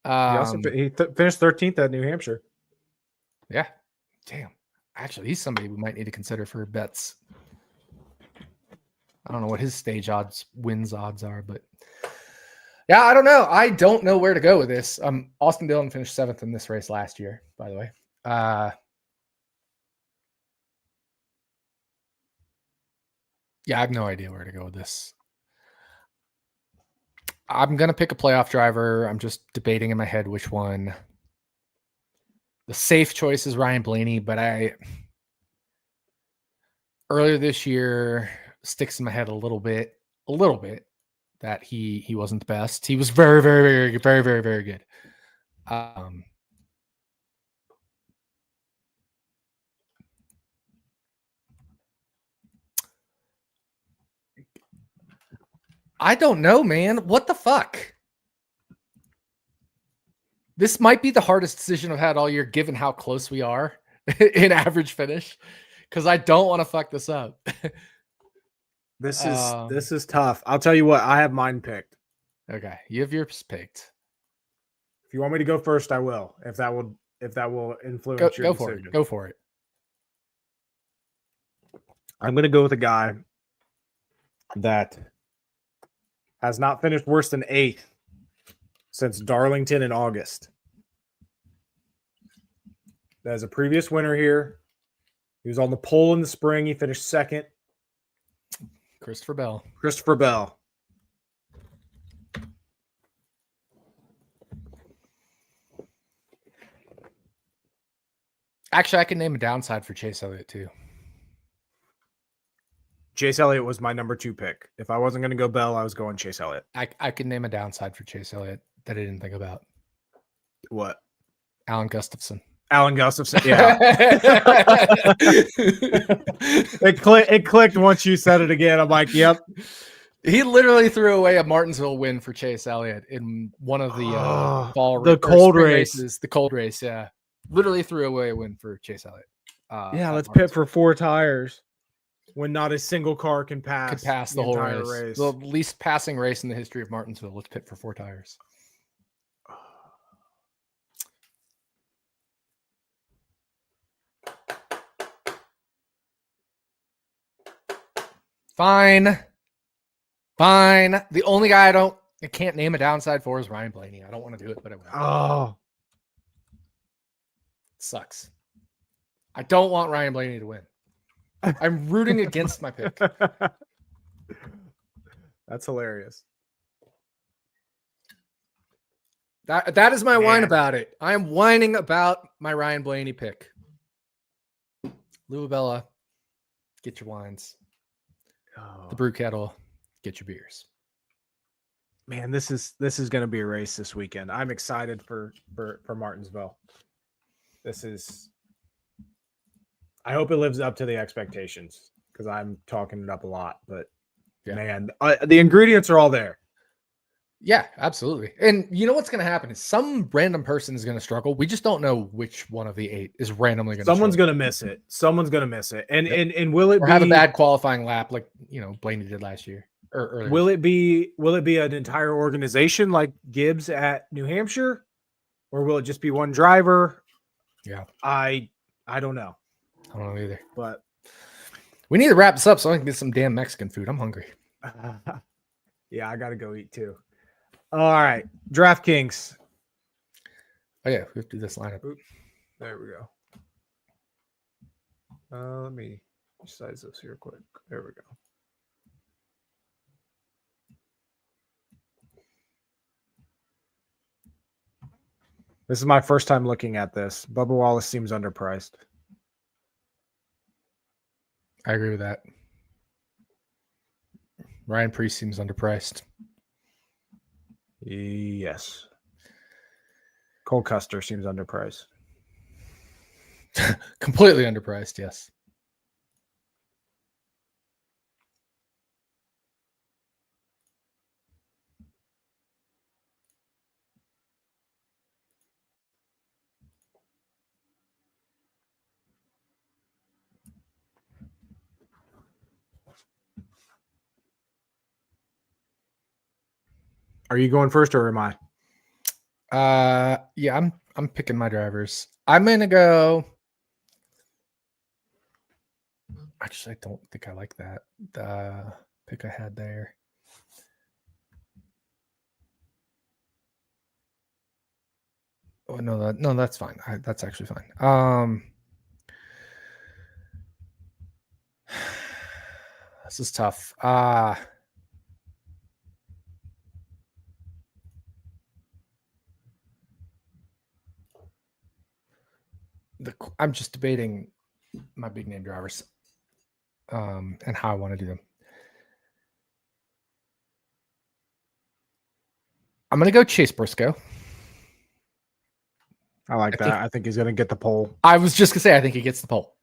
He finished 13th at New Hampshire. Yeah. Damn. Actually, he's somebody we might need to consider for bets. I don't know what his stage wins odds are, but yeah, I don't know. I don't know where to go with this. Austin Dillon finished 7th in this race last year, by the way. Yeah, I have no idea where to go with this. I'm going to pick a playoff driver. I'm just debating in my head which one. The safe choice is Ryan Blaney, but earlier this year sticks in my head a little bit that he wasn't the best. He was very, very, very, very, very, very good. I don't know, man. What the fuck? This might be the hardest decision I've had all year, given how close we are in average finish, because I don't want to fuck this up. This is tough. I'll tell you what, I have mine picked. Okay, you have yours picked. If you want me to go first, I will. If that will influence your decision. Go for it. I'm going to go with a guy that has not finished worse than 8th since Darlington in August. That is a previous winner here. He was on the pole in the spring. He finished 2nd. Christopher Bell. Actually, I can name a downside for Chase Elliott too. Chase Elliott was my number 2 pick. If I wasn't going to go Bell, I was going Chase Elliott. I can name a downside for Chase Elliott that I didn't think about. What? Alan Gustafson. Yeah. It clicked once you said it again. I'm like, yep. He literally threw away a Martinsville win for Chase Elliott in one of the cold races. The cold race, yeah. Literally threw away a win for Chase Elliott. Let's pit for 4 tires when not a single car can pass the whole race. The least passing race in the history of Martinsville. Let's pit for 4 tires. Fine. The only guy I can't name a downside for is Ryan Blaney. I don't want to do it, but I will. Oh. It sucks. I don't want Ryan Blaney to win. I'm rooting against my pick. That's hilarious. That is my whine about it. I am whining about my Ryan Blaney pick. Lou Bella, get your wines. The brew kettle, get your beers. Man, this is going to be a race this weekend. I'm excited for Martinsville. I hope it lives up to the expectations because I'm talking it up a lot. But man, the ingredients are all there. Yeah, absolutely. And you know what's going to happen is some random person is going to struggle. We just don't know which one of the 8 is randomly going to. Someone's going to miss it. And will it have a bad qualifying lap like Blaney did last year or earlier? Will it be an entire organization like Gibbs at New Hampshire, or will it just be one driver? Yeah, I don't know. I don't know either. But we need to wrap this up so I can get some damn Mexican food. I'm hungry. Yeah, I got to go eat too. All right, DraftKings. Oh yeah, we have to do this lineup. There we go. Let me size this here quick. There we go. This is my first time looking at this. Bubba Wallace seems underpriced. I agree with that. Ryan Preece seems underpriced. Yes. Cole Custer seems underpriced. Completely underpriced, yes. Are you going first or am I? Yeah, I'm picking my drivers. I'm gonna go. Actually, I don't think I like that. The pick I had there. Oh no, that's fine. That's actually fine. This is tough. I'm just debating my big name drivers and how I want to do them. I'm going to go Chase Briscoe. I like that. I think he's going to get the pole. I was just going to say, I think he gets the pole.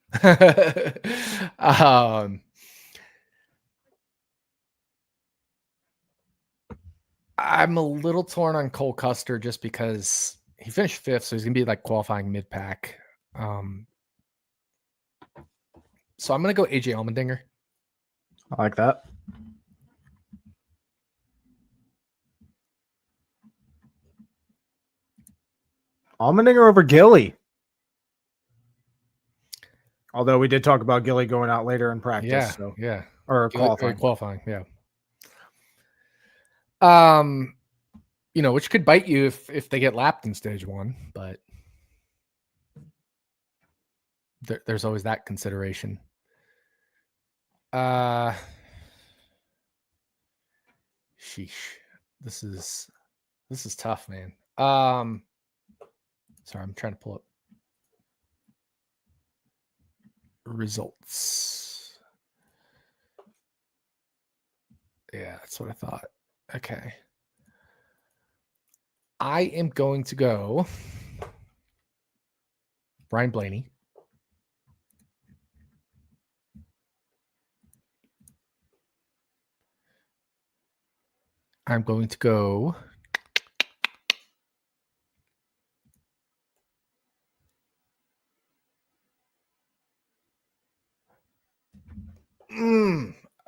I'm a little torn on Cole Custer just because he finished 5th, so he's going to be like qualifying mid-pack. So I'm going to go AJ Allmendinger. I like that. Allmendinger over Gilly. Although we did talk about Gilly going out later in practice. Yeah, so. yeah. Or qualifying. Qualifying, yeah. Which could bite you if they get lapped in stage one, but there's always that consideration. Sheesh. This is tough, man. Sorry, I'm trying to pull up results. Yeah, that's what I thought. Okay. I am going to go Brian Blaney. I'm going to go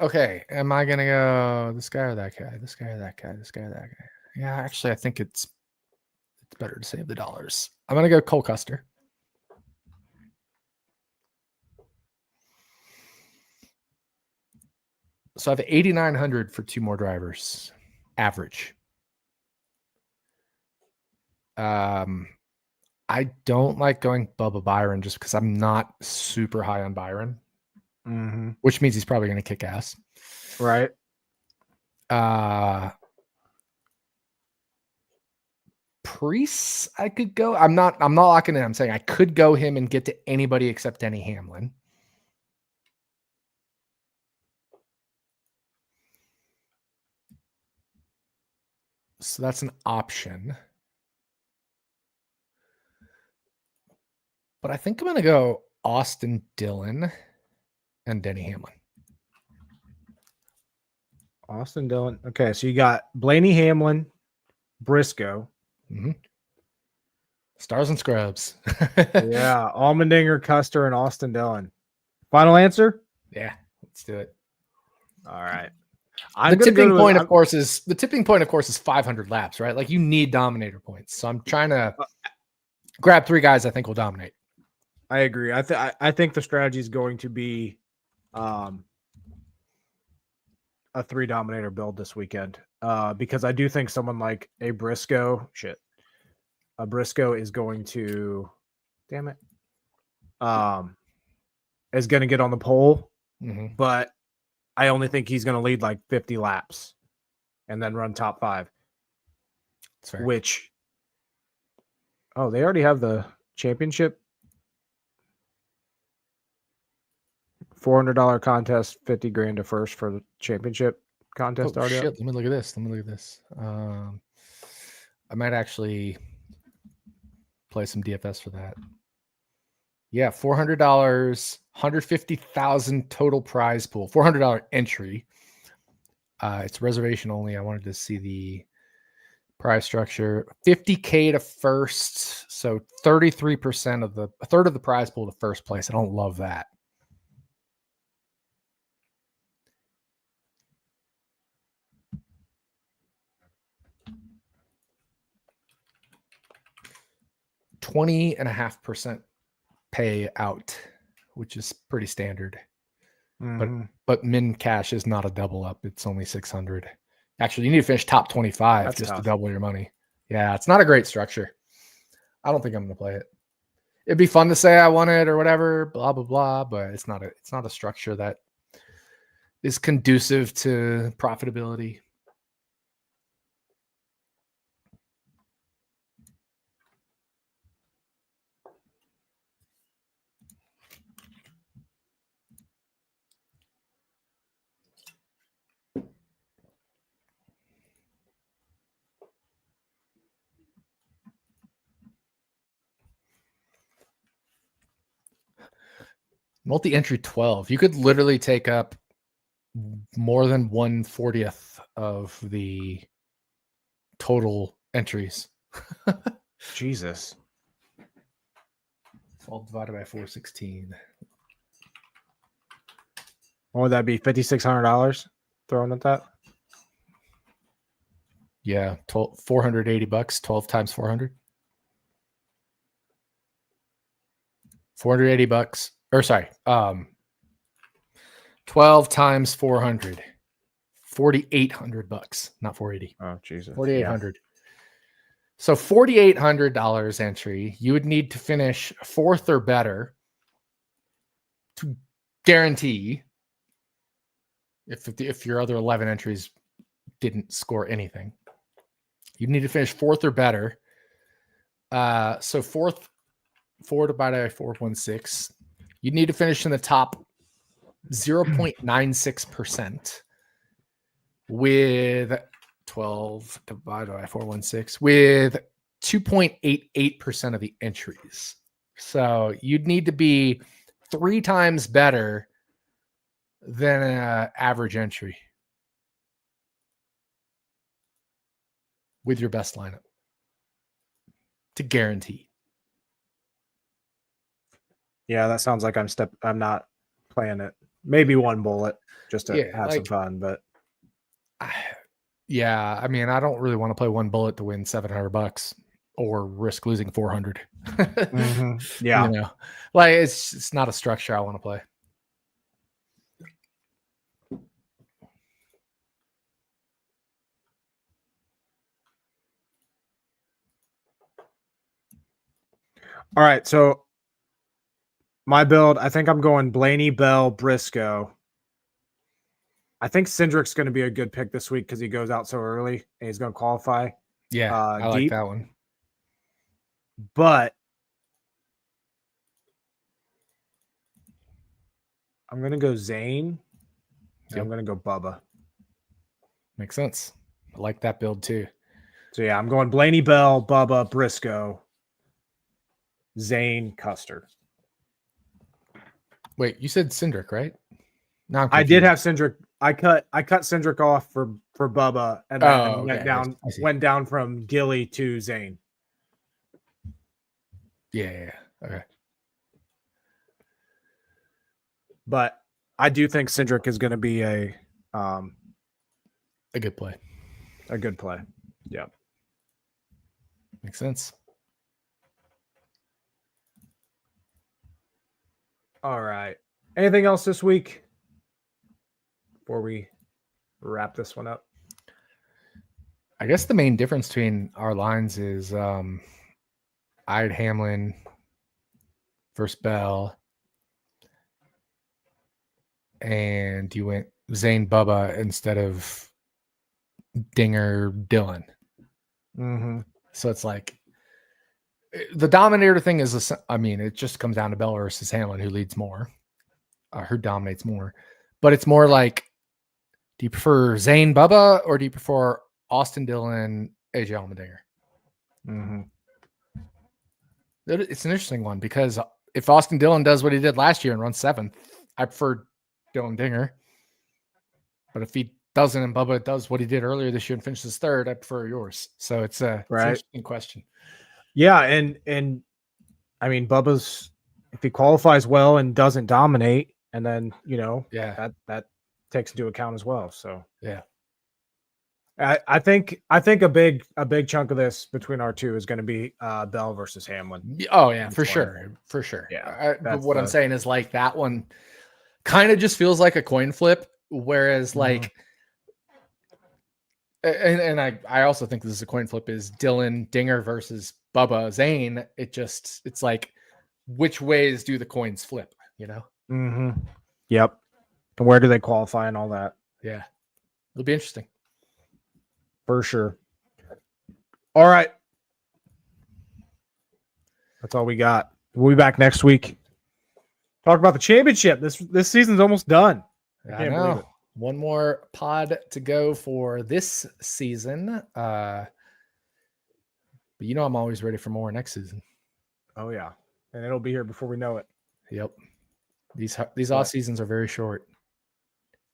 okay. Am I gonna go this guy or that guy? This guy or that guy? This guy or that guy? Yeah, actually, I think it's better to save the dollars. I'm gonna go Cole Custer. So I have 8,900 for two more drivers, average. I don't like going Bubba Byron just because I'm not super high on Byron, which means he's probably going to kick ass. Right. Priest, I could go. I'm not locking in. I'm saying I could go him and get to anybody except Denny Hamlin. So that's an option. But I think I'm going to go Austin Dillon and Denny Hamlin. Austin Dillon. Okay, so you got Blaney, Hamlin, Briscoe. Stars and scrubs. Yeah, Allmendinger, Custer, and Austin Dillon. Final answer? Yeah, let's do it. All right. The tipping point, of course, is 500 laps, right? Like you need dominator points. So I'm trying to grab three guys I think will dominate. I agree. I think the strategy is going to be a 3 dominator build this weekend. Because I do think someone like a Briscoe is going to, damn it, is going to get on the pole, but I only think he's going to lead like 50 laps and then run top 5. Which, they already have the championship. $400 contest, 50 grand to first for the championship contest. Oh, shit. Let me look at this. I might actually play some DFS for that. Yeah, $400, 150,000 total prize pool, $400 entry. It's reservation only. I wanted to see the prize structure. 50K to first, so 33% of a third of the prize pool to first place. I don't love that. $20.5% payout, which is pretty standard. But min cash is not a double up. It's only 600. Actually, you need to finish top 25. That's just tough. To double your money. Yeah, it's not a great structure. I don't think I'm going to play it. It'd be fun to say I won it or whatever, blah blah blah, but it's not a structure that is conducive to profitability. Multi-entry 12. You could literally take up more than 1/40th of the total entries. Jesus. 12 divided by 416. What would that be? $5,600 thrown at that? Yeah, $480. 12 times 400. $480 or sorry, 12 times 400, $4,800, not 480. Oh, Jesus. 4,800. So $4,800 entry. You would need to finish fourth or better to guarantee if your other 11 entries didn't score anything. You need to finish fourth or better. So 4 divided by 4.6. You need to finish in the top 0.96% with 12 divided by 416 with 2.88% of the entries. So you'd need to be 3 times better than an average entry with your best lineup to guarantee. Yeah, that sounds like I'm not playing it. Maybe one bullet just to have some fun, but yeah, I mean, I don't really want to play one bullet to win $700 or risk losing 400. Yeah, you know, like it's not a structure I want to play. All right, so my build, I think I'm going Blaney, Bell, Briscoe. I think Cindric's going to be a good pick this week because he goes out so early and he's going to qualify. Yeah, I like that one. But I'm going to go Zane. And I'm going to go Bubba. Makes sense. I like that build too. So yeah, I'm going Blaney, Bell, Bubba, Briscoe, Zane, Custer. Wait, you said Cindric, right? No, I did have Cindric. I cut Cindric off for Bubba and then went down from Gilly to Zane. Yeah. Okay. But I do think Cindric is going to be a good play. A good play. Yeah. Makes sense. All right. Anything else this week before we wrap this one up? I guess the main difference between our lines is I had Hamlin versus Bell, and you went Zane Bubba instead of Dinger Dylan. So it's like the dominator thing is, it just comes down to Bell versus Hamlin, who leads more, who dominates more. But it's more like, do you prefer Zane Bubba or do you prefer Austin Dillon, AJ Allmendinger? It's an interesting one because if Austin Dillon does what he did last year and runs 7th, I prefer Dylan Dinger. But if he doesn't and Bubba does what he did earlier this year and finishes 3rd, I prefer yours. So it's an interesting question. Yeah, and I mean Bubba's, if he qualifies well and doesn't dominate, and then that takes into account as well. So yeah, I think a big chunk of this between our two is going to be Bell versus Hamlin. Oh yeah, for sure. Yeah, but what I'm saying is like that one kind of just feels like a coin flip, whereas like. And I also think this is a coin flip is Dylan Dinger versus Bubba Zane. It's like, which ways do the coins flip, Yep. And where do they qualify and all that? Yeah. It'll be interesting. For sure. All right. That's all we got. We'll be back next week. Talk about the championship. This season's almost done. I can't believe it. One more pod to go for this season. But I'm always ready for more next season. Oh yeah. And it'll be here before we know it. Yep. These off seasons are very short.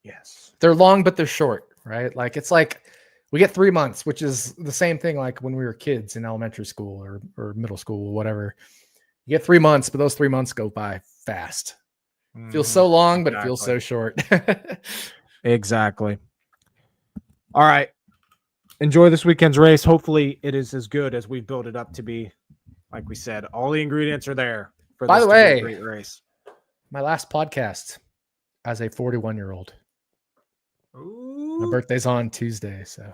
Yes. They're long, but they're short, right? Like it's like we get 3 months, which is the same thing like when we were kids in elementary school or middle school, whatever. You get 3 months, but those 3 months go by fast. Feels so long, but it feels so short. Exactly. All right. Enjoy this weekend's race. Hopefully it is as good as we built it up to be. Like we said, all the ingredients are there for By this the to be a way, great race. my last podcast as a 41-year-old. My Ooh. birthday's on Tuesday, so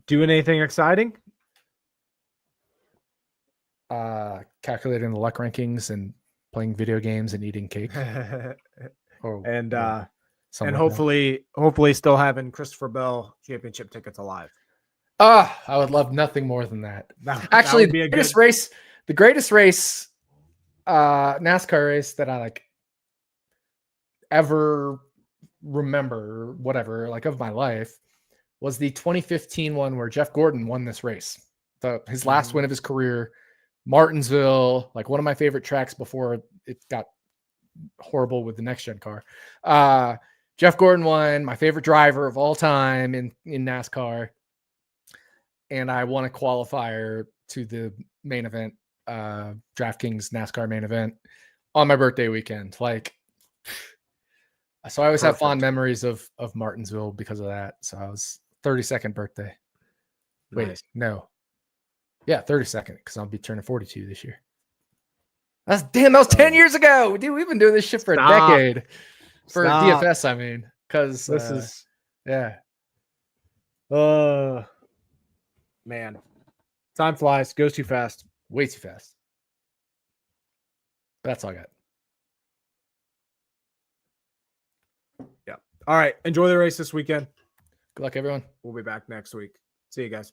Doing anything exciting? Calculating the luck rankings and playing video games and eating cake. and Something like hopefully still having Christopher Bell championship tickets alive. I would love nothing more than that. Actually, that would be the greatest race, NASCAR race that I like ever remember, whatever, like of my life, was the 2015 one where Jeff Gordon won this race. His last win of his career, Martinsville, like one of my favorite tracks before it got horrible with the next gen car. Jeff Gordon won, my favorite driver of all time in NASCAR. And I won a qualifier to the main event, DraftKings NASCAR main event on my birthday weekend. Like, so I always have fond memories of Martinsville because of that. So I was 32nd birthday. Nice. Wait, no. Yeah, 32nd, because I'll be turning 42 this year. That was 10 years ago. Dude, we've been doing this shit for a decade. For DFS, I mean. Because this is man. Time flies, goes too fast. Way too fast. That's all I got. Yeah. All right. Enjoy the race this weekend. Good luck, everyone. We'll be back next week. See you guys.